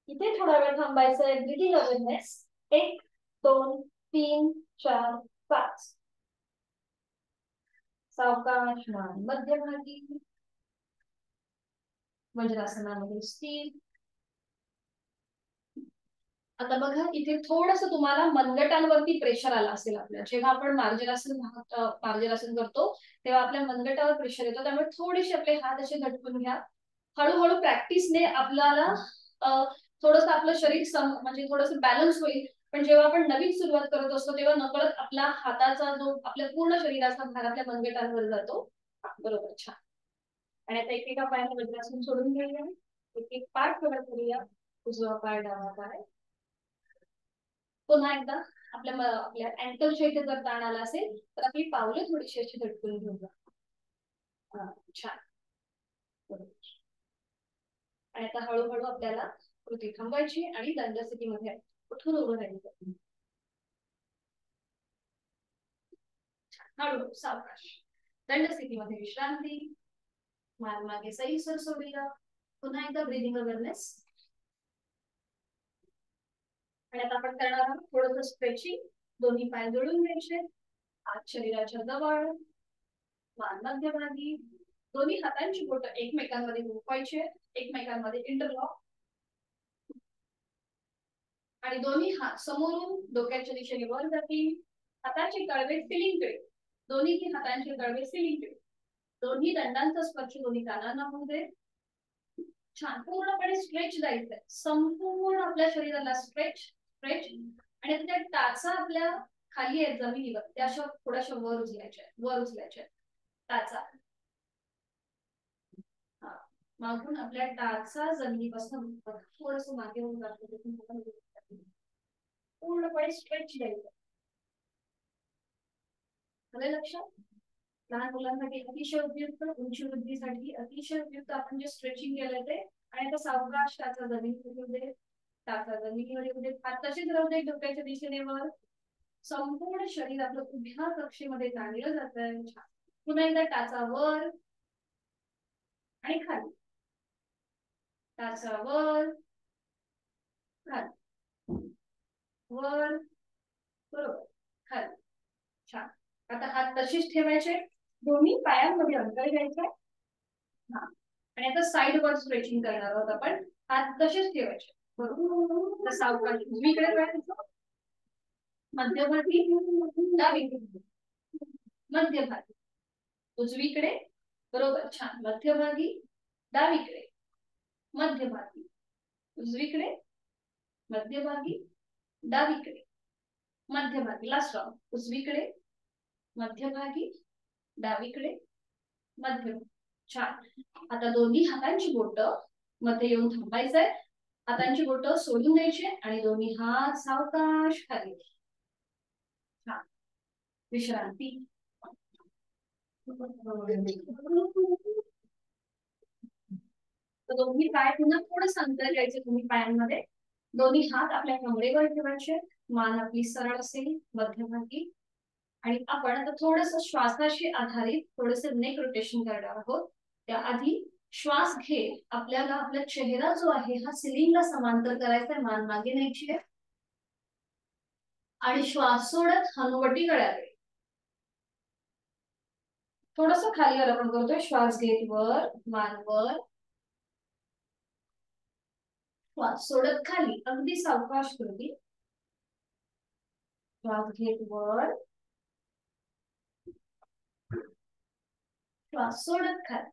इथे थोडा वेळ थांबायचंय. Breathing awareness. 1 2 3 4 5. सावकाश मान मध्यभागी, वज्रासनामध्ये स्थिर. आता बघा इथे थोडस तुम्हाला मनगटांवरती प्रेशर आला असेल. आपल्या जेव्हा आपण मार्जरासन करतो तेव्हा आपल्या मनगटावर प्रेशर येतो, त्यामुळे थोडेसे आपले हात असे झटकून घ्या. हळूहळू प्रॅक्टिसने आपल्याला थोडस आपलं शरीर म्हणजे थोडस बॅलन्स होईल. पण जेव्हा आपण नवीन सुरुवात करत असतो तेव्हा नकळत आपला हाताचा जो आपल्या पूर्ण शरीराचा भार आपल्या मनगटांवर जातो. बरोबर, छान. आणि आता एकेका पायाने वज्रासन सोडून घेऊया. एक एक पाय थोडा करूया. उजवा पाय डावा पाय. पुन्हा एकदा आपल्या अँकलच्या इथे जर ताण आला असेल तर आपली पावले थोडीशी अशी झटकून घेऊया. छान. आणि आता हळूहळू आपल्याला कृती थांबवायची आणि दंड स्थितीमध्ये उठून उभं राहायचं. हळू सावकाश दंड स्थितीमध्ये विश्रांती, मान मागे सैलसर सोडूया. पुन्हा एकदा ब्रीदिंग अवेअरनेस. आणि आता आपण करणार आहोत थोडंसं स्ट्रेचिंग. दोन्ही पाय जोडून घ्यायचे, हात शरीराच्या जवळ, मान मध्यभागी, दोन्ही हातांची बोटं एकमेकांमध्ये गुंफवायचे, एकमेकांमध्ये इंटरलॉक, आणि दोन्ही हात समोरून डोक्याच्या दिशेने वर जातील. हाताचे तळवे सिलिंगकडे, दोन्ही हातांचे तळवे सिलिंगकडे. दोन्ही दंडांचा स्पर्श दोन्ही कानांना होऊ दे. छान. पूर्णपणे स्ट्रेच द्यायचंय संपूर्ण आपल्या शरीराला. Stretch stretch. आणि त्या टाचा आपल्या खाली आहेत जमिनीवर, त्या अशा थोड्याशा वर उचलायच्या, वर उचलायच्या टाचा. मागून आपल्या टाचा जमिनीपासून थोडस मागे होऊन जातो. पूर्णपणे स्ट्रेच द्यायचं. आलं लक्षात? लहान मुलांसाठी अतिशय उपयुक्त, उंची वृद्धीसाठी अतिशय उपयुक्त आपण जे स्ट्रेचिंग केलं ते. आणि आता सावकाश टाचा जमिनीवर दे, टाचा जमिनीवर येऊ दे. हात तसेच राहू दे डोक्याच्या दिशेने वर. संपूर्ण शरीर आपलं उभ्या कक्षेमध्ये ताणलं जातंय. पुन्हा एकदा टाचा वर आणि खाली, टाचा वर खाली, वर, बरोबर, खाली. छान. आता हात तसेच ठेवायचे, दोन्ही पायांमध्ये अंतर घ्यायचं. आणि आता साइड वर स्ट्रेचिंग करणार आहोत आपण. हात तसेच ठेवायचे, बरोबर. सावकाश उजवीकडे वळायचं, मध्यभागी, डावीकडे, मध्यभागी, उजवीकडे, बरोबर, छान. मध्यभागी डावीकडे, मध्यभागी उजवीकडे, मध्यभागी डावीकडे, मध्यभागी. Last round. उजवीकडे, मध्यभागी डावीकडे, मध्यभागी. छान. आता दोन्ही हातांची बोट मध्ये येऊन थांबायचंय. हातांची बोट सोडून द्यायची आणि दोन्ही हात सावकाश खाली. छान. विश्रांती. तर दोन्ही पाय पुन्हा थोडं अंतर घ्यायचे तुम्ही पायांमध्ये. दोन्ही हात आपल्या कमरेवर ठेवायचे. मान आपली सरळ असेल मध्यभागी. आणि आपण आता थोडस श्वासाशी आधारित थोडस नेक रोटेशन करणार आहोत. त्याआधी श्वास घे. आपल्याला आपला चेहरा जो आहे हा सिलिंगला समांतर करायचा आहे. मान मागे न्यायची आहे आणि श्वास सोडत हनुवटी गळ्याकडे. थोडस खालीवर आपण करतोय. श्वास घेत वर, मान वर, श्वास सोडत खाली. अगदी सावकाश कृती. श्वास घेत वर, श्वास सोडत खाली.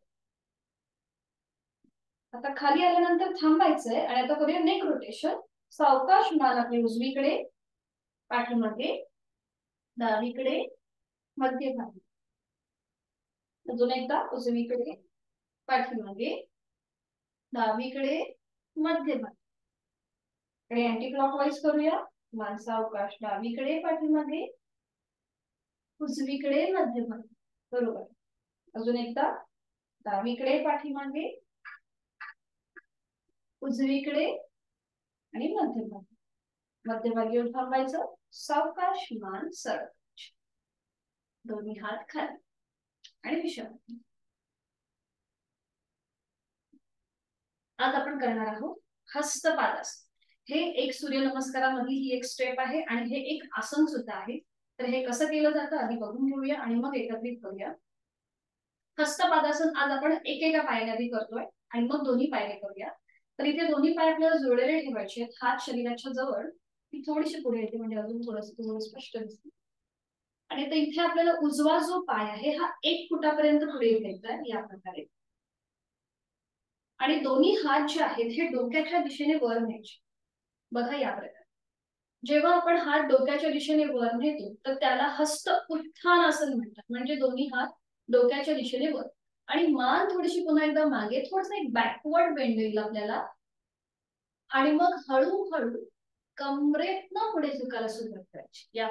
आता खाली आल्यानंतर थांबायचंय आणि आता करूया नेक रोटेशन. सावकाश मान आपली उजवीकडे, पाठीमागे, डावीकडे, मध्यभागी. अजून एकदा उजवीकडे, पाठीमागे, डावीकडे, मध्यभागी. आणि अँटी क्लॉकवाईज करूया. मान सावकाश डावीकडे, पाठीमागे, उजवीकडे, मध्यभागी. बरोबर. अजून एकदा डावीकडे, पाठीमागे, उजवीकडे आणि मध्यभागी. मध्यभागीवर थांबायचं. सावकाश मान सरळ, दोन्ही हात खाली आणि विश्रांती. आज आपण करणार आहोत हस्तपादासन. हे एक सूर्यनमस्कारामधली ही एक स्टेप आहे आणि हे एक आसन सुद्धा आहे. तर हे कसं केलं जातं आधी बघून घेऊया आणि मग एकत्रित करूया. हस्तपादासन आज आपण एकेका पायाने आधी करतोय आणि मग दोन्ही पायाने करूया. तर इथे दोन्ही पाय आपल्याला जुळलेले ठेवायचे आहेत. हात शरीराच्या जवळ, ती थोडीशी पुढे येते म्हणजे अजून थोडं स्पष्ट दिसते. आणि आता इथे आपल्याला उजवा जो पाय आहे हा 1 फुटापर्यंत पुढे घ्यायचा आहे या प्रकारे. आणि दोन्ही हात जे आहेत हे डोक्याच्या दिशेने वर न्यायचे. बघा या प्रकारे. जेव्हा आपण हात डोक्याच्या दिशेने वर नेतो तर त्याला हस्त उत्थान आसन म्हणतात. म्हणजे दोन्ही हात डोक्याच्या दिशेने वर आणि मान थोडीशी पुन्हा एकदा मागे. थोडंसं एक बॅकवर्ड बेंड येईल आपल्याला आणि मग हळूहळू कमरेतनं पुढे झुकायला सुरुवात करायची. या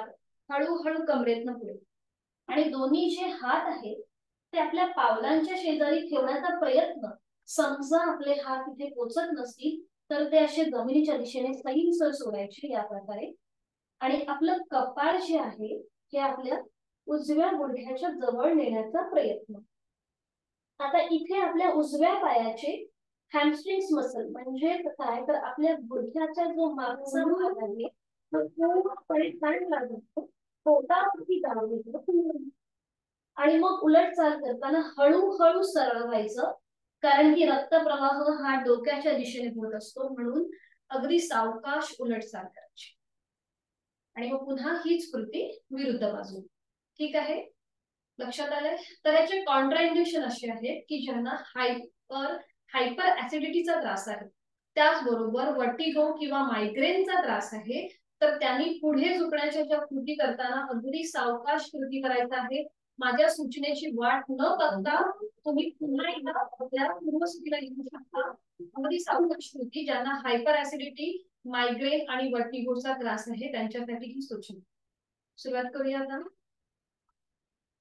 हळूहळू कमरेतनं पुढे. आणि दोन्ही जे हात आहेत ते आपल्या पावलांच्या शेजारी ठेवण्याचा प्रयत्न. समजा आपले हात तिथे पोचत नसतील तर ते असे जमिनीच्या दिशेने सैलसर सोडायचे या प्रकारे. आणि आपलं कपाळ जे आहे हे आपल्या उजव्या गुडघ्याच्या जवळ नेण्याचा प्रयत्न. आता इथे आपल्या उजव्या पायाचे हॅमस्ट्रिंग्स मसल म्हणजे काय तर आपल्या गुडघ्याचा जो मागचा भाग आहे तो पूर्णपणे ताणला जातो. पोटावरती दाब येतो आणि मग उलट चाल करताना हळूहळू सरळ व्हायचं. कारण की रक्तप्रवाह हा डोक्याच्या दिशेने होत असतो म्हणून अगदी सावकाश उलट चाल करायची. आणि मग पुन्हा हीच कृती विरुद्ध बाजू. ठीक आहे, लक्षात आलंय. तर याचे कॉन्ट्राइंडिकेशन असे आहेत की ज्यांना हायपर ऍसिडिटीचा त्रास आहे, त्याचबरोबर वर्टिगो किंवा मायग्रेनचा त्रास आहे, तर त्यांनी पुढे झुकण्याच्या ज्या कृती करताना अगदी सावकाश कृती करायचा आहे. माझ्या सूचनेची वाट न बघता तुम्ही पुन्हा एकदा आपल्या पूर्वस्थितीला येऊ शकता. अगदी सावकाश कृती. ज्यांना हायपर ऍसिडिटी, मायग्रेन आणि वर्टिगोचा त्रास आहे त्यांच्यासाठी ही सूचना. सुरुवात करूया आता.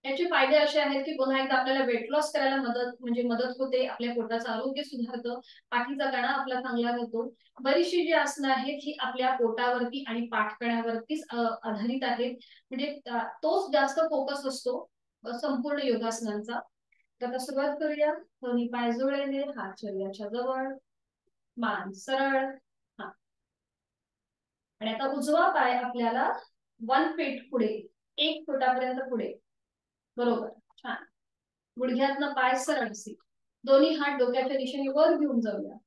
याचे फायदे असे आहेत की पुन्हा एकदा आपल्याला वेट लॉस करायला मदत होते. आपल्या पोटाचं आरोग्य सुधारतं. पाठीचा कणा आपला चांगला होतो. बरीचशी जी आसनं आहेत ही आपल्या पोटावरती आणि पाठकण्यावरतीच आधारित आहेत. म्हणजे तोच जास्त फोकस असतो संपूर्ण योगासनांचा. तर आता सुरुवात करूया. दोन्ही पाय जुळलेले, हात शरीराच्या जवळ, मान सरळ. हा. आणि आता उजवा पाय आपल्याला 1 फीट पुढे, 1 फुटापर्यंत पुढे. बरोबर, छान. गुडघ्यातनं पाय सरळ असेल. दोन्ही हात डोक्याच्या दिशेने वर घेऊन जाऊया.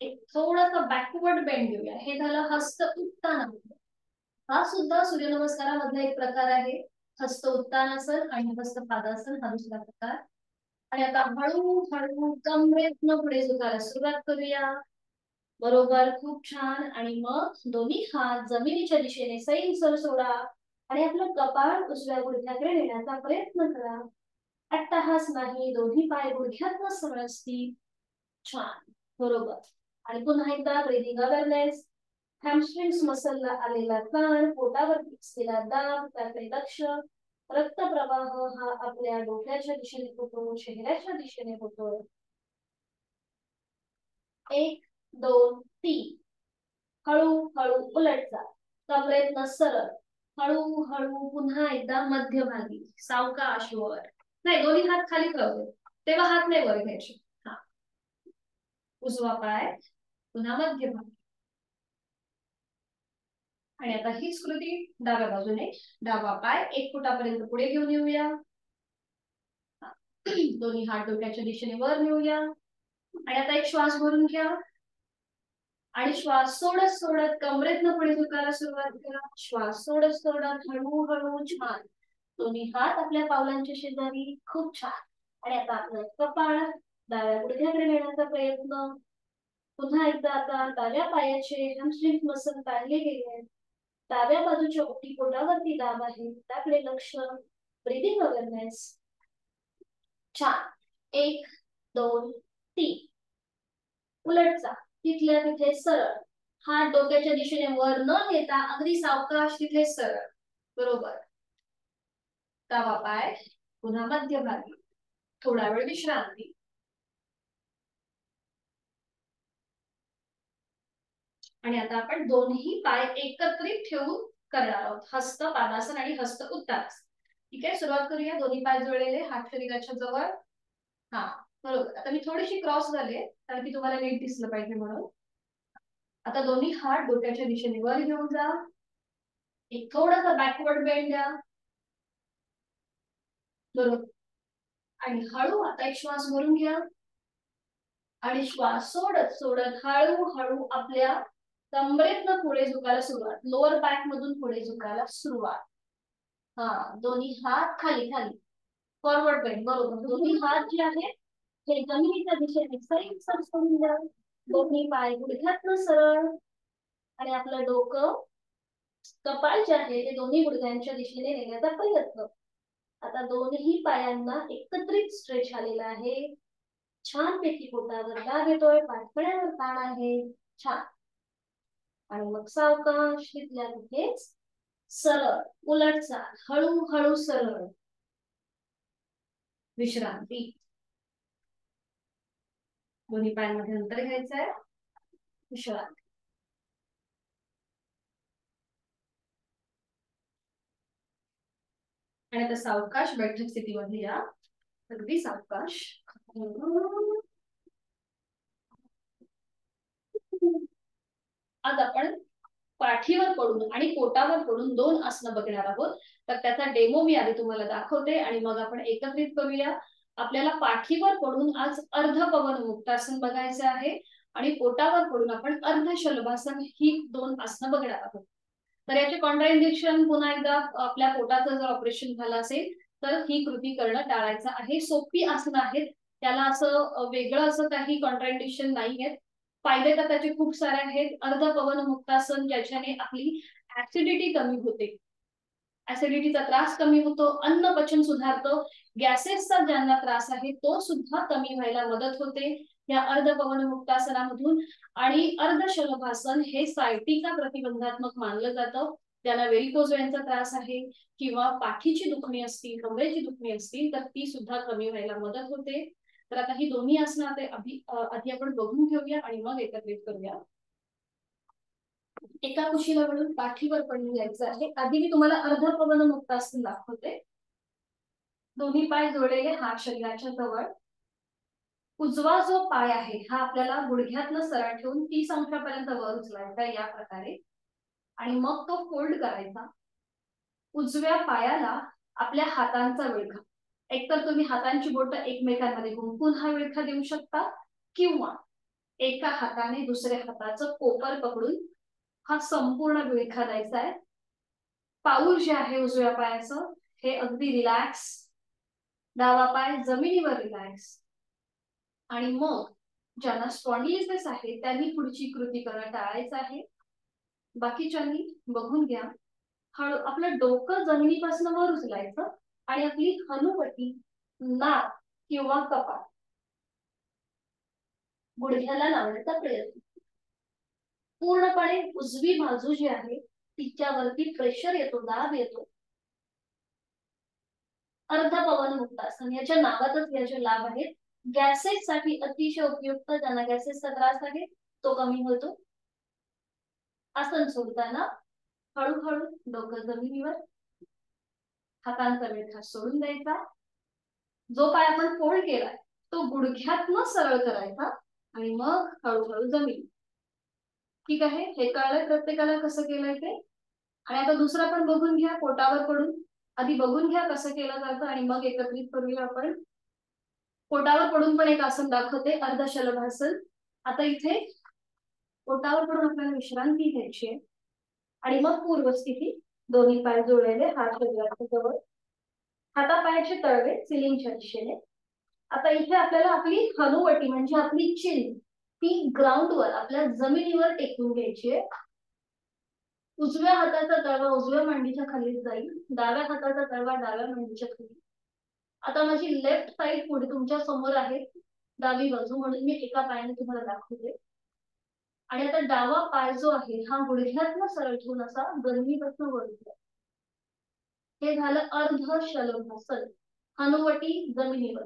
एक थोडासा बॅकवर्ड बेंड घेऊया. हे झालं हस्त उत्तान. हा सुद्धा सूर्यनमस्कारामधला एक प्रकार आहे. हस्त उत्तानासन आणि हस्त पादासन हा दुसरा प्रकार. आणि आता हळूहळू कमरेतनं पुढे झुकायला सुरुवात करूया. बरोबर, खूप छान. आणि मग दोन्ही हात जमिनीच्या दिशेने सैलसर सोडा आणि आपलं कपाळ उजव्या गुडघ्याकडे नेण्याचा प्रयत्न करा. अट्टहास नाही, दोन्ही पाय गुडघ्यातनं सरळ असतील. छान, बरोबर. आणि पुन्हा एकदा ब्रीदिंग अवेअरनेस. हॅमस्ट्रिंग्स मसलला आलेला ताण, पोटावरती असलेला दाब, त्याकडे लक्ष. रक्तप्रवाह हा आपल्या डोक्याच्या दिशेने होतो, चेहऱ्याच्या दिशेने होतो. 1 2 3. हळूहळू उलट जा, कमरेतनं सरळ. हळूहळू पुन्हा एकदा मध्यभागी, सावकाश वर. नाही, दोन्ही हात खाली ठेवले, तेव्हा हात नाही वर घ्यायचे. हा, उजवा पाय पुन्हा मध्यभागी. आणि आता हीच कृती डाव्या बाजूने. डावा पाय 1 फुटापर्यंत पुढे घेऊन येऊया. दोन्ही हात डोक्याच्या दिशेने वर नेऊया. आणि आता एक श्वास भरून घ्या आणि श्वास सोडत सोडत कमरेतनं पुढे झुकायला सुरुवात करा. श्वास सोडत सोडत हळूहळू. छान, दोन्ही हात आपल्या पावलांच्या शेजारी. खूप छान. आणि आता आपलं कपाळ डाव्या गुडघ्याकडे नेण्याचा प्रयत्न. पुन्हा एकदा आता डाव्या पायाचे हॅमस्ट्रिंग मसल ताणले गेले आहेत. डाव्या बाजूच्या ओटीपोटावरती दाब आहे, त्याकडे लक्ष. Breathing awareness. छान, 1 2 3. उलट जा, तिथल्या तिथे सरळ. हात डोक्याच्या दिशेने वर न नेता अगदी सावकाश तिथे सरळ. बरोबर. डावा पाय पुन्हा मध्यभागी. थोडा वेळ विश्रांती. आणि आता आपण दोन्ही पाय एकत्रित ठेवून करणार आहोत, हस्त पादासन आणि हस्त उत्तानासन. ठीक आहे, सुरुवात करूया. दोन्ही पाय जोडलेले, हात शरीराच्या जवळ. हा, बरोबर. आता मी थोडीशी क्रॉस झाले कारण की तुम्हाला नीट दिसलं पाहिजे म्हणून. आता दोन्ही हात डोक्याच्या दिशेने वर घेऊन जा. एक थोडासा बॅकवर्ड बेंड द्या. बरोबर. आणि हळू आता एक श्वास भरून घ्या आणि श्वास सोडत सोडत हळूहळू आपल्या कमरेतनं पुढे झुकायला सुरुवात. लोअर बॅक मधून पुढे झुकायला सुरुवात. हा, दोन्ही हात खाली खाली, फॉरवर्ड बेंड. बरोबर. दोन्ही हात जे आहेत हे जमिनीच्या दिशेने सैल सोडून द्या. दोन्ही पाय गुडघ्यातनं सरळ. आणि आपलं डोकं, कपाळ जे आहे ते दोन्ही गुडघ्यांच्या दिशेने नेण्याचा प्रयत्न. आता दोन्ही पायांना एकत्रित स्ट्रेच आलेला आहे. छानपैकी पोटावर दाब येतोय, पाठमळ्यावर ताण आहे. छान. आणि मग सावकाश तिथल्या तिथेच सरळ उलट चाल, हळूहळू सरळ. विश्रांती. दोन्ही पायांमध्ये अंतर घ्यायचं आहे. विश्रांती. आणि आता सावकाश बैठक स्थितीमध्ये या, अगदी सावकाश. आज आपण पाठीवर पडून आणि पोटावर पडून 2 आसनं बघणार आहोत. तर त्याचा डेमो मी आधी तुम्हाला दाखवते आणि मग आपण एकत्रित करूया. आपल्याला पाठीवर पडून आज अर्ध पवन मुक्तासन बघायचं आहे आणि पोटावर पडून आपण अर्ध शलभासन ही 2 आसनं बघणार आहोत. तर याचे कॉन्ट्राइंडिकेशन पुन्हा एकदा, आपल्या पोटाचं जर ऑपरेशन झालं असेल तर ही कृती करणं टाळायचं आहे. सोपी आसनं आहेत, त्याला असं वेगळं असं काही कॉन्ट्राइंडिकेशन नाही आहेत. फायदे तर त्याचे खूप सारे आहेत. अर्ध पवन मुक्तासन ज्याच्याने आपली ऍसिडिटी कमी होते, ऍसिडिटीचा त्रास कमी होतो, अन्न पचन सुधारतं, गॅसेसचा ज्यांना त्रास आहे तो सुद्धा कमी व्हायला मदत होते या अर्ध पवन मुक्तासनामधून. आणि अर्ध शलभासन हे सायटिका प्रतिबंधात्मक मानलं जातं. ज्यांना व्हेरिकोज वेनचा त्रास आहे किंवा पाठीची दुखणी असतील, कमरेची दुखणी असतील तर ती सुद्धा कमी व्हायला मदत होते. तर आता ही दोन्ही आसनं आधी आपण बघून घेऊया आणि मग एकत्रित करूया. एका कुशीला म्हणून पाठीवर पडून घ्यायचं आहे. आधी मी तुम्हाला अर्ध पवन मुक्तासन दाखवते. दोन्ही पाय जोडलेले, हात शरीराच्या जवळ. उजवा जो पाय आहे हा आपल्याला गुडघ्यातनं सरळ ठेवून 30 अंशापर्यंत वर उचलायचा या प्रकारे. आणि मग तो फोल्ड करायचा. उजव्या पायाला आपल्या हातांचा विळखा, एकतर तुम्ही हातांची बोटं एकमेकांमध्ये गुंफून हा विळखा देऊ शकता किंवा एका हाताने दुसऱ्या हाताचं कोपर पकडून हा संपूर्ण विळखा द्यायचा आहे. पाऊल जे आहे उजव्या पायाचं हे अगदी रिलॅक्स डावा पाय जमिनीवर रिलॅक्स. आणि मग ज्यांना स्पॉन्डिलिटिस आहे त्यांनी पुढची कृती करणं टाळायचं आहे. बाकीच्यांनी बघून घ्या. हळू आपलं डोकं जमिनीपासून वर उचलायचं आणि आपली हनुवटी, नाक किंवा कपाळ गुडघ्याला लावण्याचा प्रयत्न. पूर्णपणे उजवी बाजू जी आहे तिच्यावरती प्रेशर येतो, दाब येतो. अर्ध पवन मुक्तासन याच्या नावातच याचे लाभ आहेत. गॅसेस साठी अतिशय उपयुक्त. ज्यांना गॅसेसचा त्रास आहे तो कमी होतो. आसन सोडताना हळूहळू डोकं जमिनीवर, हातांचा वेढा सोडून द्यायचा. जो पाय आपण फोल्ड केलाय तो गुडघ्यातनं सरळ करायचा आणि मग हळूहळू जमीन. ठीक आहे, हे कळलंय प्रत्येकाला कसं केलंय ते. आणि आता दुसरा पण बघून घ्या पोटावर पडून. आधी बघून घ्या कसं केलं जातं आणि मग एकत्रित करूया आपण. पोटावर पडून पण एक आसन दाखवते, अर्ध शलभासन. आता इथे पोटावर पडून आपल्याला विश्रांती घ्यायची आहे आणि मग पूर्वस्थिती. दोन्ही पाय जोडलेले, हात शरीराच्या जवळ, हातापायाचे तळवे सिलिंगच्या दिशेने. आता इथे आपल्याला आपली हनुवटी म्हणजे आपली चिन ती ग्राउंडवर, आपल्या जमिनीवर टेकून घ्यायची आहे. उजव्या हाताचा तळवा उजव्या मांडीच्या खाली जाईल, डाव्या हाताचा तळवा डाव्या मांडीच्या खाली. आता माझी लेफ्ट साइड पुढे तुमच्या समोर आहे, डावी बाजू, म्हणून मी एका पायाने तुम्हाला दाखवते. आणि आता डावा पाय जो आहे हा गुडघ्यातनं सरळ ठेवून असा जमिनीपासून वर उचला. हे झालं अर्ध शलभासन, हनुवटी जमिनीवर.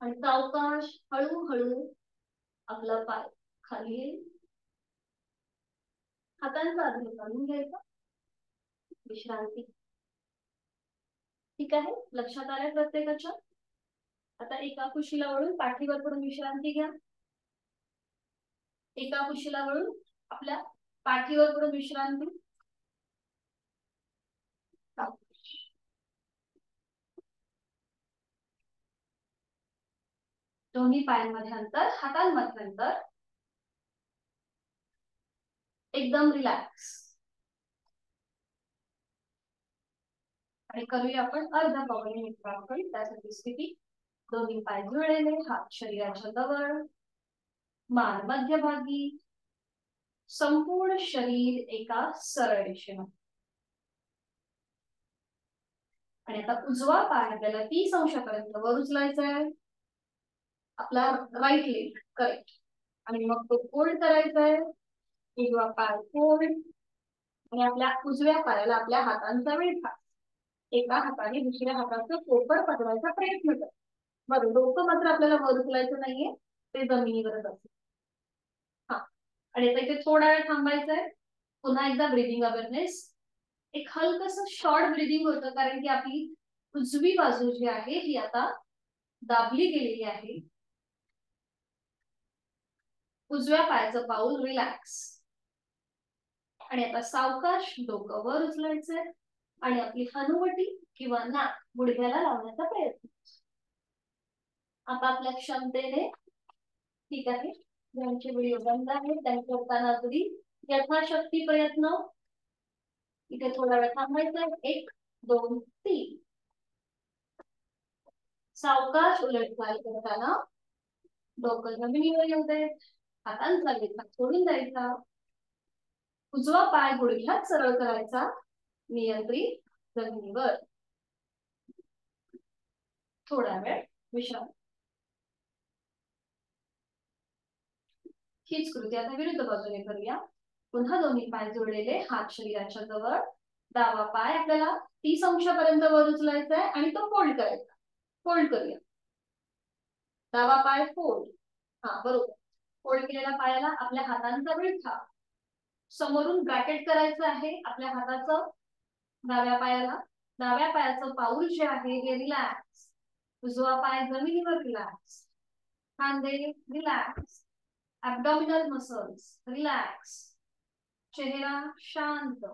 आणि सावकाश हळूहळू आपला पाय खाली येईल. हातांचा आधार काढून घ्यायचा, विश्रांती. ठीक आहे, लक्षात आलंय प्रत्येकाच्या. आता एका कुशीला वळून पाठीवर पडून विश्रांती घ्या. एका कुशीला वळून आपल्या पाठीवर पडून विश्रांती. दोन्ही पायांमध्ये अंतर, हातांमध्ये अंतर. एकदम रिलॅक्स. आणि करूया आपण अर्धा पवनी मुक्तासन. त्यासाठी स्थिती, दोन्ही पाय जुळलेले, हात शरीराच्या जवळ, मान मध्यभागी, संपूर्ण शरीर एका सरळ दिशेने. आणि आता उजवा पाय आपल्याला 30 अंशापर्यंत वर उचलायचा आहे, आपला राईट लेग, करेक्ट. आणि मग तो फोल्ड करायचा आहे, उजवा पाय फोल्ड. आणि आपल्या उजव्या पायाला आपल्या हातांचा वेढा, एका हाताने दुसऱ्या हाताचं पोपड पकडायचा प्रयत्न कर. बरं, डोकं मात्र आपल्याला वर उचलायचं नाहीये, ते जमिनीवरच असेल. हा, आणि आता इथे थोडा वेळ थांबायचा आहे. पुन्हा एकदा ब्रीदिंग अवेअरनेस. एक हलकस शॉर्ट ब्रीदिंग होतं, कारण की आपली उजवी बाजू जी आहे ही आता दाबली गेलेली आहे. उजव्या पायाचं पाऊल रिलॅक्स. आणि आता सावकाश डोकं वर उचलायचंय आणि आपली हनुवटी किंवा नाक गुडघ्याला लावण्याचा प्रयत्न. आपापल्या क्षमतेने. ठीक आहे, ज्यांचे व्हिडिओ बंद आहेत त्यांच्या करताना अगदी यथाशक्ती प्रयत्न. इथे थोडा वेळ थांबायचं. 1 2 3. सावकाश उलटपाल करताना डोकं जमिनीवर येऊ दे, हातांचा वेढा सोडून द्यायचा, उजवा पाय गुडघ्यात सरळ करायचा, नियंत्रित जमिनीवर. थोडा वेळ विश्रांती. हीच कृती आता विरुद्ध बाजूने करूया. पुन्हा दोन्ही पाय जोडलेले, हात शरीराच्या जवळ, डावा पाय आपल्याला 30 अंशापर्यंत वर उचलायचा आहे आणि तो फोल्ड करायचा. फोल्ड करूया. डावा पाय फोल्ड. हा, बरोबर. फोल्ड केलेल्या पायाला आपल्या हातांचा विळखा समोरून ब्रॅकेट करायचं आहे आपल्या हाताचं. डाव्या पायाला, डाव्या पायाचं पाऊल जे आहे हे रिलॅक्स. उजवा पाय जमिनीवर रिलॅक्स, खांदे रिलॅक्स, ॲब्डॉमिनल मसल्स रिलॅक्स, चेहरा शांत.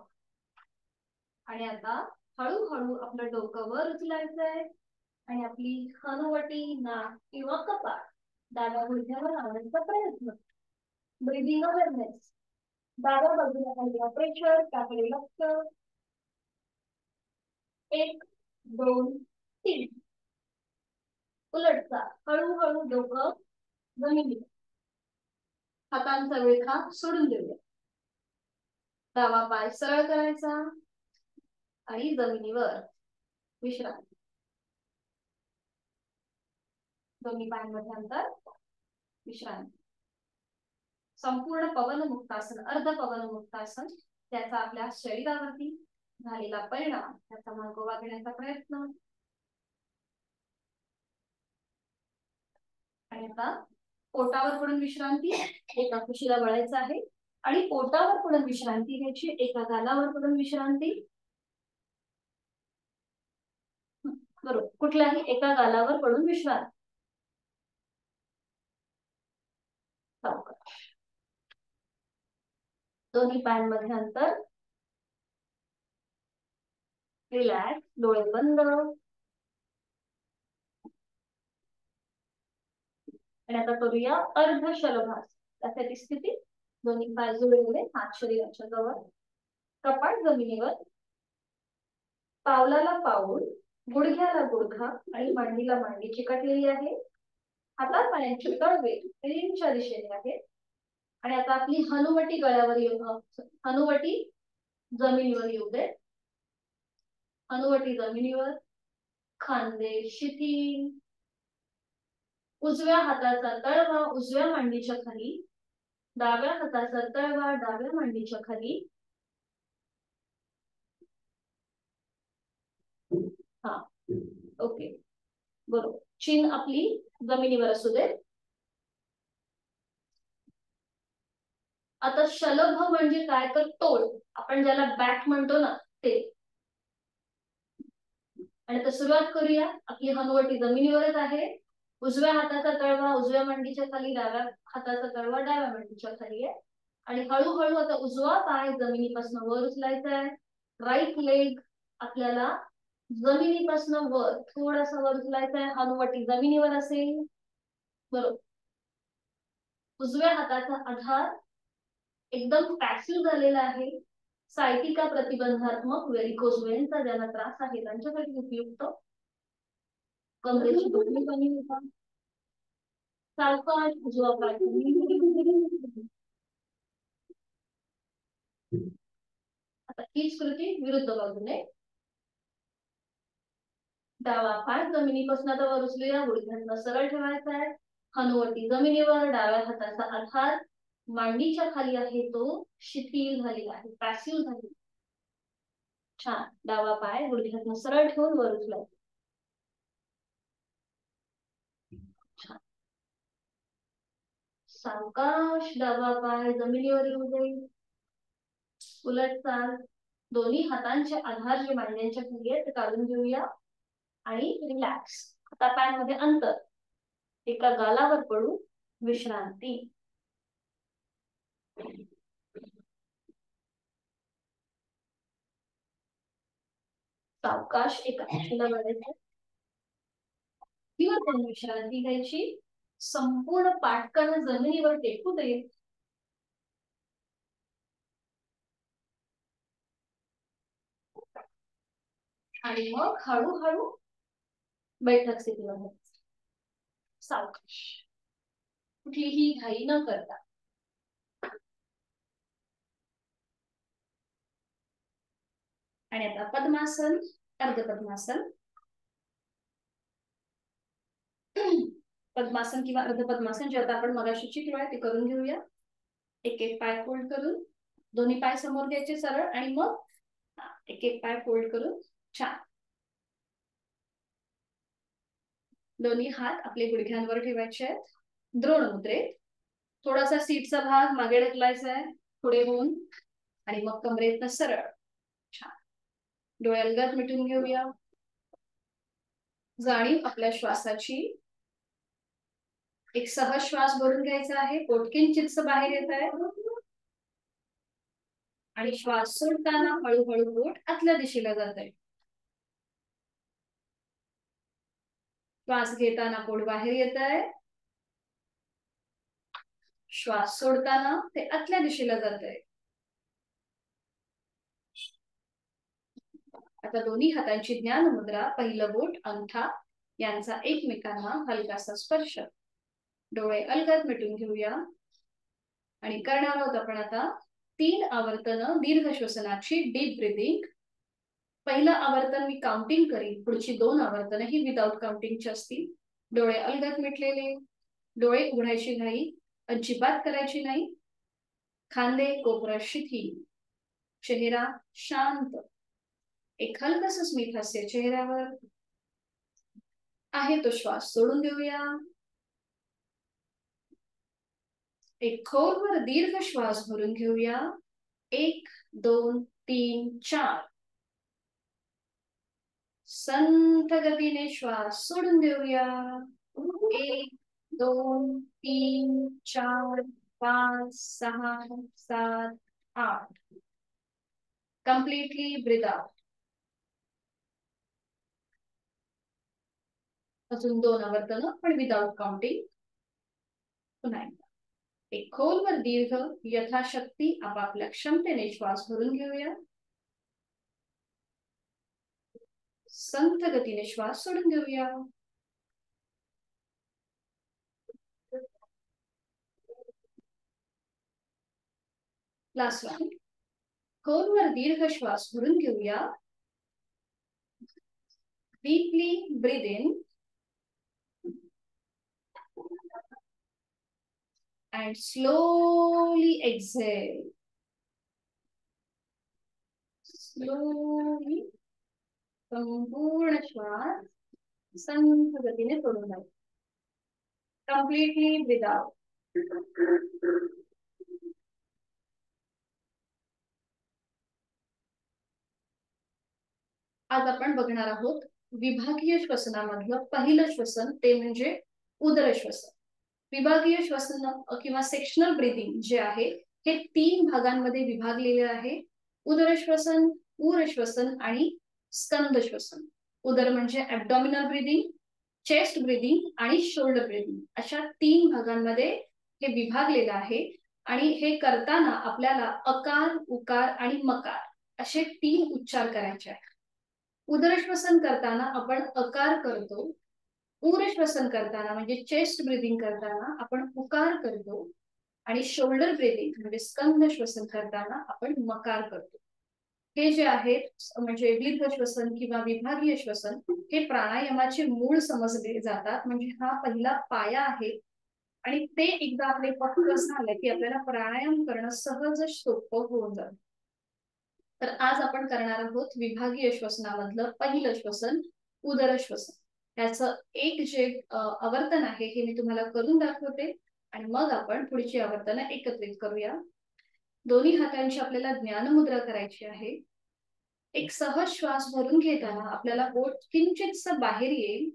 आणि आता हळूहळू आपलं डोकं वर उचलायचं आहे आणि आपली हनुवटी, नाक किंवा कपाळ डाव्या गुडघ्यावर लावण्याचा प्रयत्न. Breathing awareness. डाव्या बाजूला काही प्रेशर, त्याकडे लक्ष. 1 2 3 उलटचा हळूहळू डोकं जमिनीवर हातांचा विळखा सोडून देऊया डावा पाय सरळ करायचा आणि जमिनीवर विश्रांती दोन्ही पायांमध्ये अंतर विश्रांती संपूर्ण पवन मुक्तासन अर्ध पवन मुक्तासन त्याचा आपल्या शरीरावरती झालेला परिणाम त्याचा मागोवा घेण्याचा प्रयत्न आणि आता पोटावर पडून विश्रांती एका कुशीला वळायचं आहे आणि पोटावर पडून विश्रांती घ्यायची एका गालावर पडून विश्रांती बरोबर कुठल्याही एका गालावर पडून विश्रांती दोन्ही पायांमध्ये अंतर रिलॅक्स डोळे बंद आणि आता करूया अर्ध शलभास त्यासाठी स्थिती दोन्ही पाय जुळवले हात शरीराच्या जवळ कपाट जमिनीवर पावलाला पाऊल गुडघ्याला गुडघा आणि मांडीला मांडी चिकटलेली आहे हातात पायांची तळवे रिमच्या दिशेने आहे आणि आता आपली हनुवटी गळ्यावर येऊ हनुवटी जमिनीवर येऊ दे हनुवटी जमिनीवर खांदे शिथिल उजव्या हाताचा तळवा उजव्या मांडीच्या खाली डाव्या हाताचा तळवा डाव्या मांडीच्या खाली हा ओके बरोबर चीन आपली जमिनीवर असू दे आता शलभ म्हणजे काय तर तोल आपण ज्याला बॅक म्हणतो ना ते आणि आता सुरुवात करूया आपली हनुवटी जमिनीवरच आहे उजव्या हाताचा तळवा उजव्या मांडीच्या खाली डाव्या हाताचा तळवा डाव्या मांडीच्या खाली आहे आणि हळूहळू आता उजवा पाय जमिनीपासून वर उचलायचा आहे राईट लेग आपल्याला जमिनीपासून वर थोडासा वर उचलायचा आहे हनुवटी जमिनीवर असेल बरोबर उजव्या हाताचा आधार एकदम पॅसिव्ह झालेला आहे सायटिका प्रतिबंधात्मक व्हेरिकोज वेनचा ज्यांना त्रास आहे त्यांच्यासाठी उपयुक्त कमरेची दुखणी कमी होतात सावकाश उजवा पाय आता हीच कृती विरुद्ध बाजूने डावा पाय जमिनीपासून आता वर उचलूया गुडघ्यांना सरळ ठेवायचा आहे हनुवटी जमिनीवर डाव्या हाताचा आधार मांडीच्या खाली आहे तो शिथिल झालेला आहे पॅसिव्ह झालेला छान डावा पाय गुडघ्यातनं सरळ ठेवून वर उचलायचा छान सावकाश डावा पाय जमिनीवर येऊ दे उलट चाल दोन्ही हातांचे आधार जे मांड्यांच्या खाली आहेत ते काढून घेऊया आणि रिलॅक्स हातापायांमध्ये अंतर एका गालावर पडू विश्रांती सावकाश एका कुशीला वळायचं किंवा त्यांनी विश्रांती घ्यायची संपूर्ण पाठकानं जमिनीवर टेकू दे आणि मग हळूहळू बैठक स्थितीमध्ये सावकाश कुठलीही घाई न करता आणि आता पद्मासन अर्ध पद्मासन पद्मासन किंवा अर्ध पद्मासन जे आता आपण मगाशी शिकलोय ते करून घेऊया एक एक पाय फोल्ड करून दोन्ही पाय समोर घ्यायचे सरळ आणि मग एक एक पाय फोल्ड करून छान दोन्ही हात आपले गुडघ्यांवर ठेवायचे आहेत द्रोण मुद्रेत थोडासा सीटचा भाग मागे ढकलायचा आहे पुढे होऊन आणि मग कमरेतनं सरळ छान डोळे अलगद मिटून घेऊया जाणीव आपल्या श्वासाची एक सहज श्वास भरून घ्यायचा आहे पोट किंचितस बाहेर येत आहे आणि श्वास सोडताना हळूहळू पोट आतल्या दिशेला जात आहे श्वास घेताना पोट बाहेर येत आहे श्वास सोडताना ते आतल्या दिशेला जात आहे आता दोन्ही हातांची ज्ञान मुद्रा, पहिलं बोट अंगठा यांचा एकमेकांना हलकासा स्पर्श. डोळे अलगद मिटून घेऊया आणि करणार आहोत आपण आता 3 आवर्तन दीर्घ श्वसनाची, डीप ब्रीदिंग. पहिलं आवर्तन मी काउंटिंग करीन, पुढची 2 आवर्तन ही विदाउट काउंटिंगची असतील. डोळे अलगद मिटलेले, डोळे उघडायची नाही, अजिबात करायची नाही. खांदे कोपरा शिथिल, चेहरा शांत, एक हलकस स्मित हास्य चेहऱ्यावर. आहे तो श्वास सोडून देऊया. एक खोलवर दीर्घ श्वास भरून घेऊया. 1 2 3 4. संथ गतीने श्वास सोडून देऊया. 1 2 3 4 5 6 7 8. Completely breathe out. अजून 2 आवर्तन पण विदाउट काउंटिंग. पुन्हा एकदा एक खोलवर दीर्घ यथाशक्ती आपापल्या क्षमतेने श्वास भरून घेऊया. संथ गतीने श्वास सोडून देऊया. Last one. खोलवर दीर्घ श्वास भरून घेऊया. Deeply breathe in and slowly exhale. Slowly संपूर्ण श्वास संथ गतीने सोडून द्या. Completely breathe out. आज आपण बघणार आहोत विभागीय श्वसनामधलं पहिलं श्वसन, ते म्हणजे उदर श्वसन. विभागीय श्वसन किंवा सेक्शनल ब्रीदिंग जे आहे हे 3 भागांमध्ये विभागलेले आहे. उदर श्वसन, उर श्वसन आणि स्कंद श्वसन. उदर म्हणजे ॲब्डॉमिनल ब्रीदिंग, चेस्ट ब्रीदिंग आणि शोल्डर ब्रीदिंग अशा 3 भागांमध्ये हे विभागलेलं आहे. आणि हे करताना आपल्याला अकार, उकार आणि मकार असे 3 उच्चार करायचे आहेत. उदर श्वसन करताना आपण अकार करतो. उर श्वसन करताना म्हणजे चेस्ट ब्रीदिंग करताना आपण उकार करतो. आणि शोल्डर ब्रीदिंग म्हणजे स्कंद श्वसन करताना आपण मकार करतो. हे जे आहेत म्हणजे दीर्घ श्वसन किंवा विभागीय श्वसन हे प्राणायामाचे मूळ समजले जातात. म्हणजे हा पहिला पाया आहे. आणि ते एकदा आपले पक्क झाले की आपल्याला प्राणायाम करणं सहज सोपं होऊन जातं. तर आज आपण करणार आहोत विभागीय श्वसनामधलं पहिलं श्वसन उदर श्वसन. त्याचं एक जे आवर्तन आहे हे मी तुम्हाला करून दाखवते आणि मग आपण पुढची आवर्तन एकत्रित करूया. दोन्ही हातांची आपल्याला ज्ञानमुद्रा करायची आहे. एक सहज श्वास भरून घेताना आपल्याला बोट किंचितसं बाहेर येईल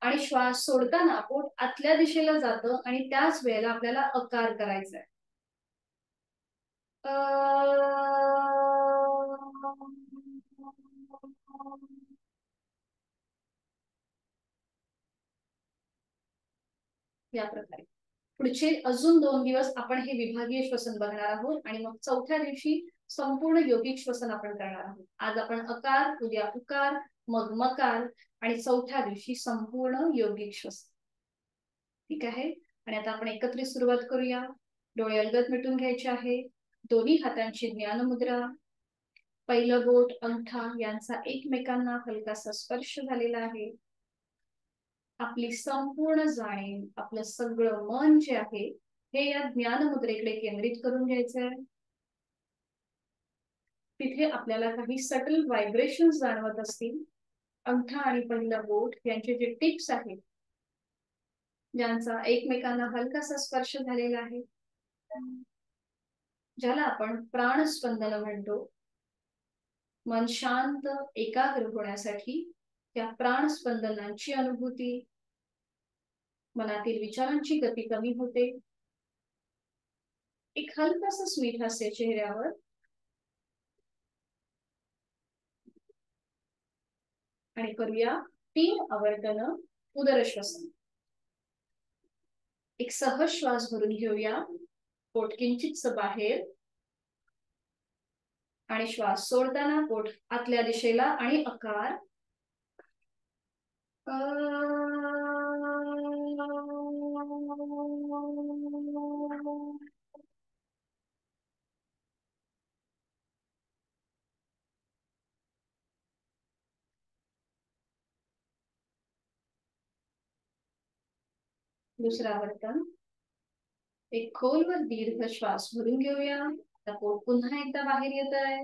आणि श्वास सोडताना बोट आतल्या दिशेला जातं आणि त्याच वेळेला आपल्याला अकार करायचा आहे. या प्रकारे पुढचे अजून 2 दिवस आपण हे विभागीय श्वसन बघणार आहोत आणि मग चौथ्या दिवशी संपूर्ण योगिक श्वसन आपण करणार आहोत. आज आपण अकार, उद्या उकार, मग मकार आणि चौथ्या दिवशी संपूर्ण योगिक श्वसन. ठीक आहे. आणि आता आपण एकत्रित सुरुवात करूया. डोळे अलगद मिटून घ्यायचे आहे. दोन्ही हातांची ज्ञानमुद्रा, पहिलं बोट अंगठा यांचा एकमेकांना हलकासा स्पर्श झालेला आहे. आपली संपूर्ण जाणीव, आपलं सगळं मन जे आहे हे या ज्ञानमुद्रेकडे केंद्रित करून घ्यायचंय. तिथे आपल्याला काही सटल व्हायब्रेशन्स जाणवत असतील. अंगठा आणि पहिला बोट यांचे जे टिप्स आहेत ज्यांचा एकमेकांना हलकासा स्पर्श झालेला आहे, ज्याला आपण प्राणस्पंदन म्हणतो. मन शांत एकाग्र होण्यासाठी त्या प्राणस्पंदनांची अनुभूती, मनातील विचारांची गती कमी होते. एक हलकासा स्मित हास्य चेहऱ्यावर. आणि करूया 3 आवर्तन उदर श्वसन. एक सहज श्वास भरून घेऊया. पोट किंचितसं बाहेर आणि श्वास सोडताना पोट आतल्या दिशेला आणि आकार दुसरा वर्तन. एक खोलवर दीर्घ श्वास भरून घेऊया. आता पोट पुन्हा एकदा बाहेर येत आहे.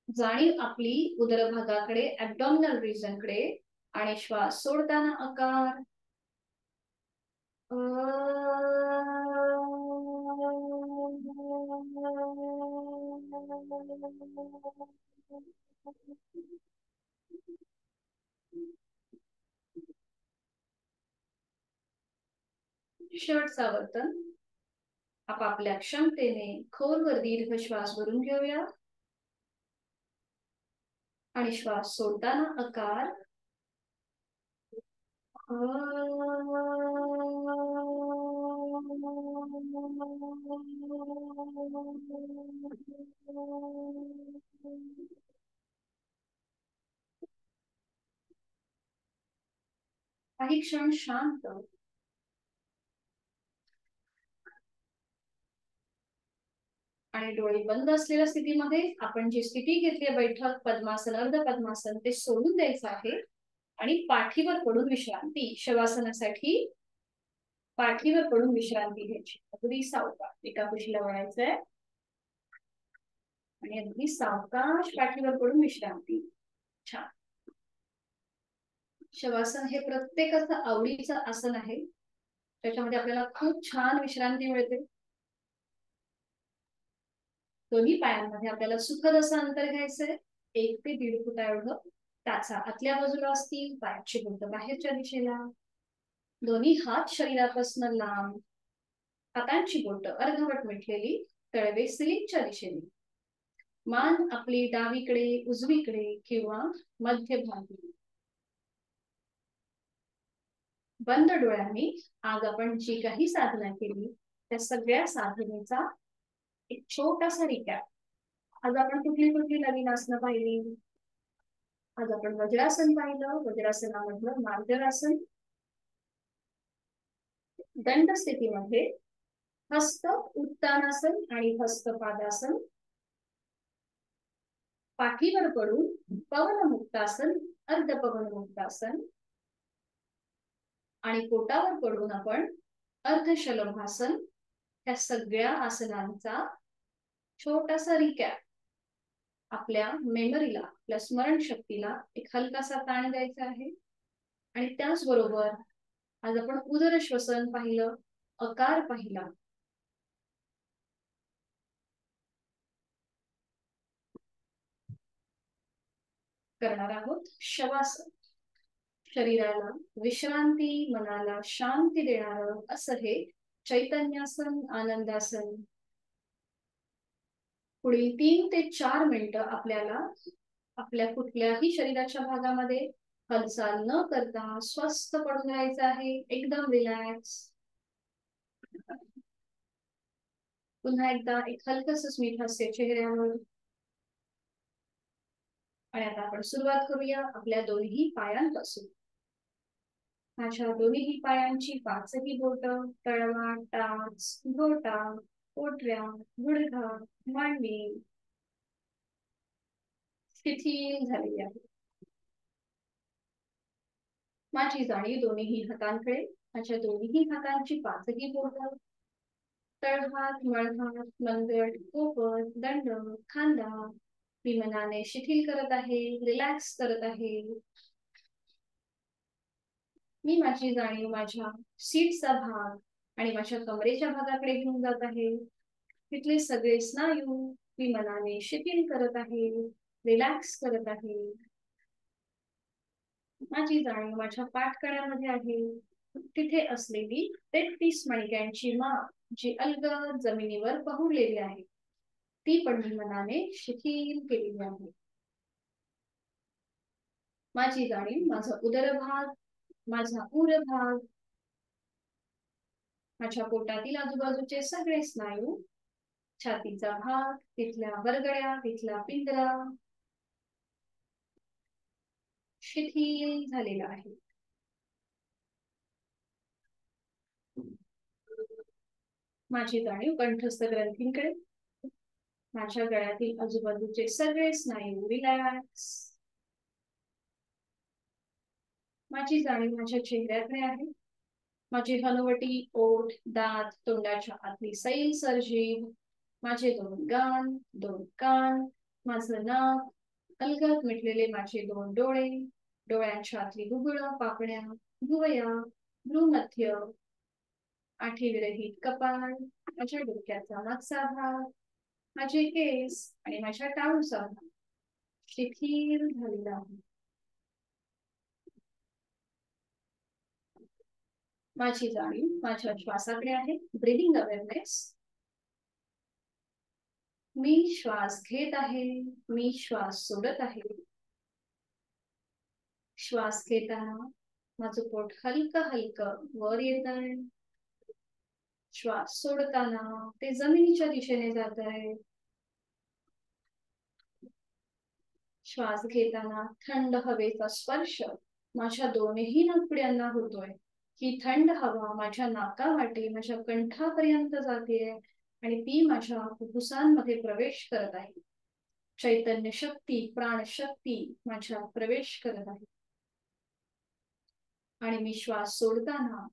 जाणीव आपली उदर भागाकडे, ऍब्डॉमिनल रिजन कडे. आणि श्वास सोडताना आकार शेवटचा वर्तन. आपापल्या क्षमतेने खोलवर दीर्घ श्वास भरून घेऊया आणि श्वास सोडताना आकार काही क्षण शांत आणि डोळे बंद असलेल्या स्थितीमध्ये आपण जी स्थिती घेतली बैठक, पद्मासन, अर्ध पद्मासन, ते सोडून द्यायचं आहे आणि पाठीवर पडून विश्रांती. शवासनासाठी पाठीवर पडून विश्रांती घ्यायची. अगदी सावकाश एका कुशीला वळायचंय आणि अगदी सावकाश पाठीवर पडून विश्रांती. छान. शवासन हे प्रत्येकाचं आवडीचं आसन आहे. त्याच्यामध्ये आपल्याला खूप छान विश्रांती मिळते. दोन्ही पायांमध्ये आपल्याला सुखद असं अंतर घ्यायचंय, 1 ते 1.5 फुटा एवढं. टाचा आतल्या बाजूला असतील, पायाची बोट बाहेरच्या दिशेला. दोन्ही हात शरीरापासून लांब. हातांची बोट अर्धवट मिटलेली, तळवे सिलिंगच्या दिशेने. मान आपली डावीकडे, उजवीकडे किंवा मध्यभागी. बंद डोळ्यांनी आज आपण जी काही साधना केली त्या सगळ्या साधनेचा एक छोटासा रिकॅप. आज आपण कुठली कुठली नवीन आसनं पाहिली. आज आपण वज्रासन पाहिलं. वज्रासनामधलं मार्जरासन. दंड स्थितीमध्ये हस्त उत्तानासन आणि हस्त पादासन. पाठीवर पडून पवनमुक्तासन, अर्ध पवनमुक्तासन. आणि पोटावर पडून आपण अर्धशलभासन. या सगळ्या आसनांचा छोटासा रिकॅप. आपल्या मेमरीला, आपल्या स्मरणशक्तीला एक हलकासा ताण द्यायचा आहे. आणि त्याचबरोबर आज आपण उदर श्वसन पाहिलं, आकार पाहिला. करणार आहोत शवासन. शरीराला विश्रांती, मनाला शांती देणारं असं हे चैतन्यासन, आनंदासन. पुढील 3 ते 4 मिनिटं आपल्याला आपल्या कुठल्याही शरीराच्या भागामध्ये हालचाल न करता स्वस्थ पडून राहायचं आहे, एकदम रिलॅक्स. पुन्हा एकदा एक हलकस स्मित हास्य चेहऱ्यावर. आणि आता आपण सुरुवात करूया आपल्या दोन्ही पायांपासून. माझ्या दोन्ही पायांची पाचही बोट, तळवा, टाच, घोटा, पोटऱ्या, गुडघा, मांडी शिथिल झालेली आहे. माझी जाणीव दोन्ही हातांकडे. माझ्या दोन्ही हातांची पाचही बोट, तळहात, मळहात, मनगट, कोपर, दंड, खांदा मी मनाने शिथिल करत आहे, रिलॅक्स करत आहे. मी माझी जाणीव माझ्या सीटचा भाग आणि माझ्या कमरेच्या भागाकडे घेऊन जात आहे. तिथले सगळे स्नायू मी मनाने शिथिल करत आहे, रिलॅक्स करत आहे. माझी जाणीव माझ्या पाठकण्यामध्ये आहे. तिथे असलेली 33 मणक्यांची माळ जी अलगद जमिनीवर पहुडलेली आहे, ती पण मी मनाने शिथिल केलेली आहे. माझी जाणीव माझा उदर भाग, माझा उर भाग, माझ्या पोटातील आजूबाजूचे सगळे स्नायू छातीचा भाग, तिथल्या वरगड्या, तिथला पिंजरा शिथिल झालेला आहे. माझी जाणीव कंठस्थ ग्रंथींकडे, माझ्या गळ्यातील आजूबाजूचे सगळे स्नायू रिलॅक्स. माझी जाणीव माझ्या चेहऱ्याकडे आहे, माझी हनुवटी, ओठ, दात, तोंडाच्या आतली सैल सर्जीव, माझे दोन गाल, दोन कान, माझं नाक, अलगद मिटलेले माझे दोन डोळे, डोळ्यांच्या आतली बुबुळ, पापण्या, भुवया, भ्रूमध्य, आठी विरहित कपाळ, माझ्या डोक्याचा मागचा भाग, माझे केस आणि माझ्या टाळूचा भाग शिथिल झालेला आहे. माझी जाणीव माझ्या श्वासाकडे आहे, ब्रीदिंग अवेअरनेस. मी श्वास घेत आहे, मी श्वास सोडत आहे. श्वास घेताना माझं पोट हलकं हलकं वर येत आहे, श्वास सोडताना ते जमिनीच्या दिशेने जात आहे. श्वास घेताना थंड हवेचा स्पर्श माझ्या दोन्ही नाकपुड्यांना होतोय. ही थंड हवा माझ्या नाकावाटे माझ्या कंठापर्यंत जाते आणि ती माझ्या फुफ्फुसांमध्ये प्रवेश करत आहे. चैतन्य शक्ती, प्राणशक्ती माझ्या प्रवेश करत आहे. आणि मी श्वास सोडताना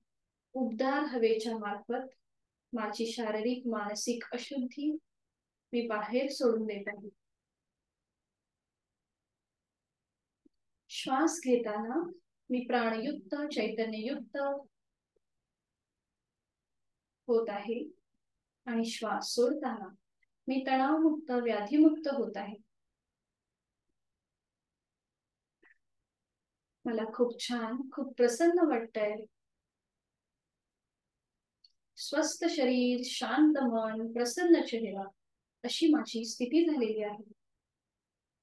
उबदार हवेच्या मार्फत माझी शारीरिक मानसिक अशुद्धी मी बाहेर सोडून देत आहे. श्वास घेताना मी प्राणयुक्त चैतन्ययुक्त होत आहे आणि श्वास सोडताना मी तणावमुक्त व्याधीमुक्त होत आहे. मला खूप छान, खूप प्रसन्न वाटतंय. स्वस्थ शरीर, शांत मन, प्रसन्न चेहरा अशी माझी स्थिती झालेली आहे.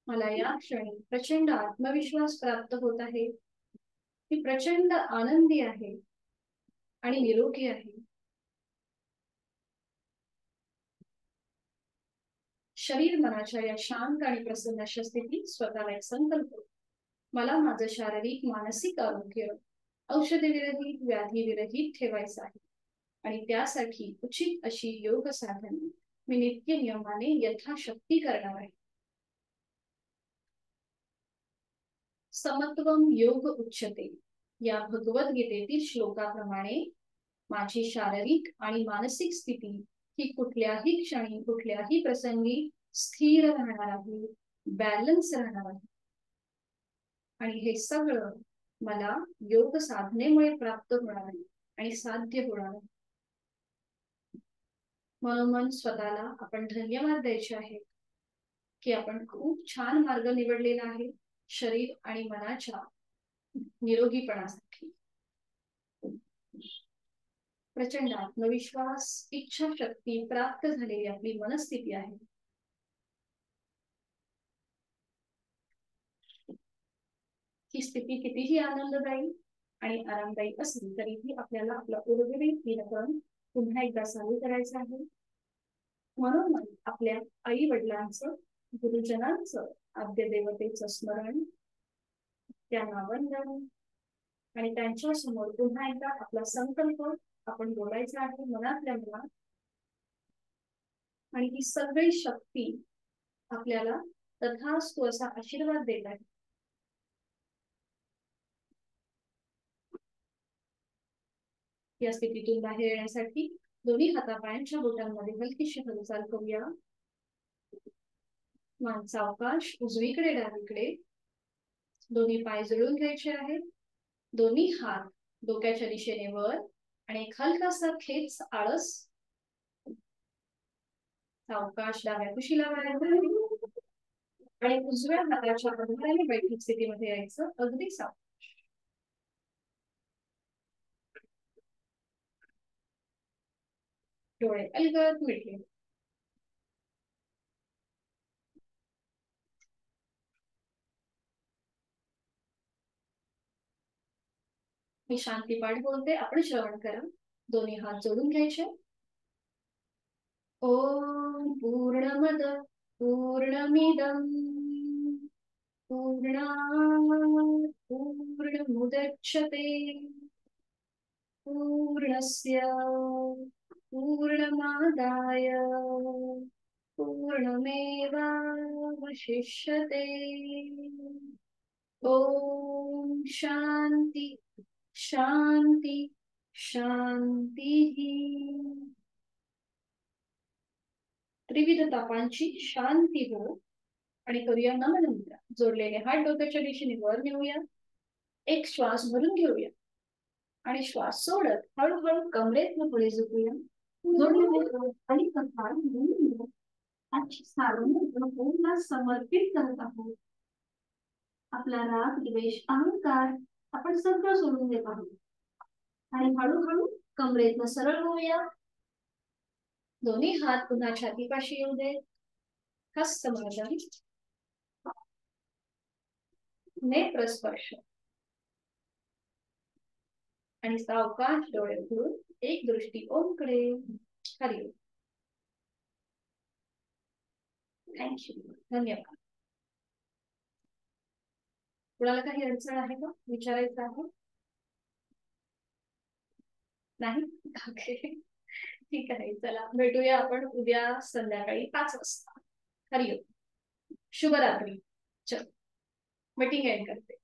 मला या क्षणी प्रचंड आत्मविश्वास प्राप्त होत आहे. मी प्रचंड आनंदी आहे आणि निरोगी आहे. शरीर मनाच्या या शांत आणि प्रसन्न अशा स्थितीत स्वतःला एक संकल्प, मला माझं शारीरिक मानसिक आरोग्य औषधी विरहित व्याधी विरहित ठेवायचं आहे आणि त्यासाठी उचित अशी योग साधने मी नित्य नियमाने यथाशक्ती करणार आहे. समत्वम योग उच्चते या भगवद्गीतेतील श्लोकाप्रमाणे माझी शारीरिक आणि मानसिक स्थिती ही कुठल्याही क्षणी कुठल्याही प्रसंगी स्थिर राहणार आहे, बॅलन्स राहणार आहे. आणि हे सगळं मला योग साधनेमुळे प्राप्त होणार आहे आणि साध्य होणार आहे. म्हणून स्वतःला आपण धन्यवाद द्यायचे आहे की आपण खूप छान मार्ग निवडलेला आहे शरीर आणि मनाच्या निरोगीपणासाठी. प्रचंड आत्मविश्वास, इच्छाशक्ती प्राप्त झालेली आपली मनस्थिती आहे. ही स्थिती कितीही आनंददायी आणि आरामदायी असली तरीही आपल्याला आपला उर्वरित दिनक्रम पुन्हा एकदा चालू करायचा आहे. म्हणून आपल्या आई वडिलांचं, गुरुजनांचं, आद्य देवतेचं स्मरण, त्यांना वंदन आणि त्यांच्या समोर पुन्हा एकदा आपला संकल्प आपण बोलायचा आहे मनातल्या मनात. आणि ही सगळी शक्ती आपल्याला तथास्तु असा आशीर्वाद देत आहे. या स्थितीतून बाहेर येण्यासाठी दोन्ही हातापायांच्या बोटांमध्ये हलकीशी हालचाल करूया. मान सावकाश उजवीकडे डावीकडे, दोन्ही पाय जुळून घ्यायचे आहेत. दोन्ही हात डोक्याच्या दिशेने वर आणि एक हलकासा खेच आळस. सावकाश डाव्या कुशीला बाहेर आणि उजव्या हाताच्या अधराने बैठक स्थितीमध्ये यायचं. अगदी सावकाश. डोळे अलगद मिटले. मी शांती पाठ बोलते, आपण श्रवण करा. दोन्ही हात जोडून घ्यायचे. ओम पूर्णमद पूर्णमिदं पूर्णात् पूर्णमुदच्यते पूर्णस्य पूर्णमादाय पूर्णमेवावशिष्यते। ओम शांति शांति शांती। त्रिविध तापांची शांती हो आणि करूया नमन मुद्रा. जोडलेले हात डोक्याच्या दिशेने वर नेऊया. एक श्वास भरून घेऊया आणि श्वास सोडत हळूहळू कमरेतनं पुढे झुकूया. जोडलेले आणि कपाळ घेऊन आजची साधना पूर्ण समर्पित करत आहोत. आपला राग द्वेष अहंकार आपण सगळं सोडून देत आहोत आणि हळूहळू कमरेतनं सरळ होऊया. दोन्ही हात पुन्हा छातीपाशी येऊ दे. हस्तमर्दन नेत्र स्पर्श आणि सावकाश डोळे उघडून एक दृष्टी ओम कडे. हरिओम. थँक्यू. धन्यवाद. कुणाला काही अडचण आहे का विचारायचं आहे? नाही. ओके, ठीक आहे. चला भेटूया आपण उद्या संध्याकाळी 5 वाजता. हरिओम. शुभरात्री. चल मीटिंग एंड करते.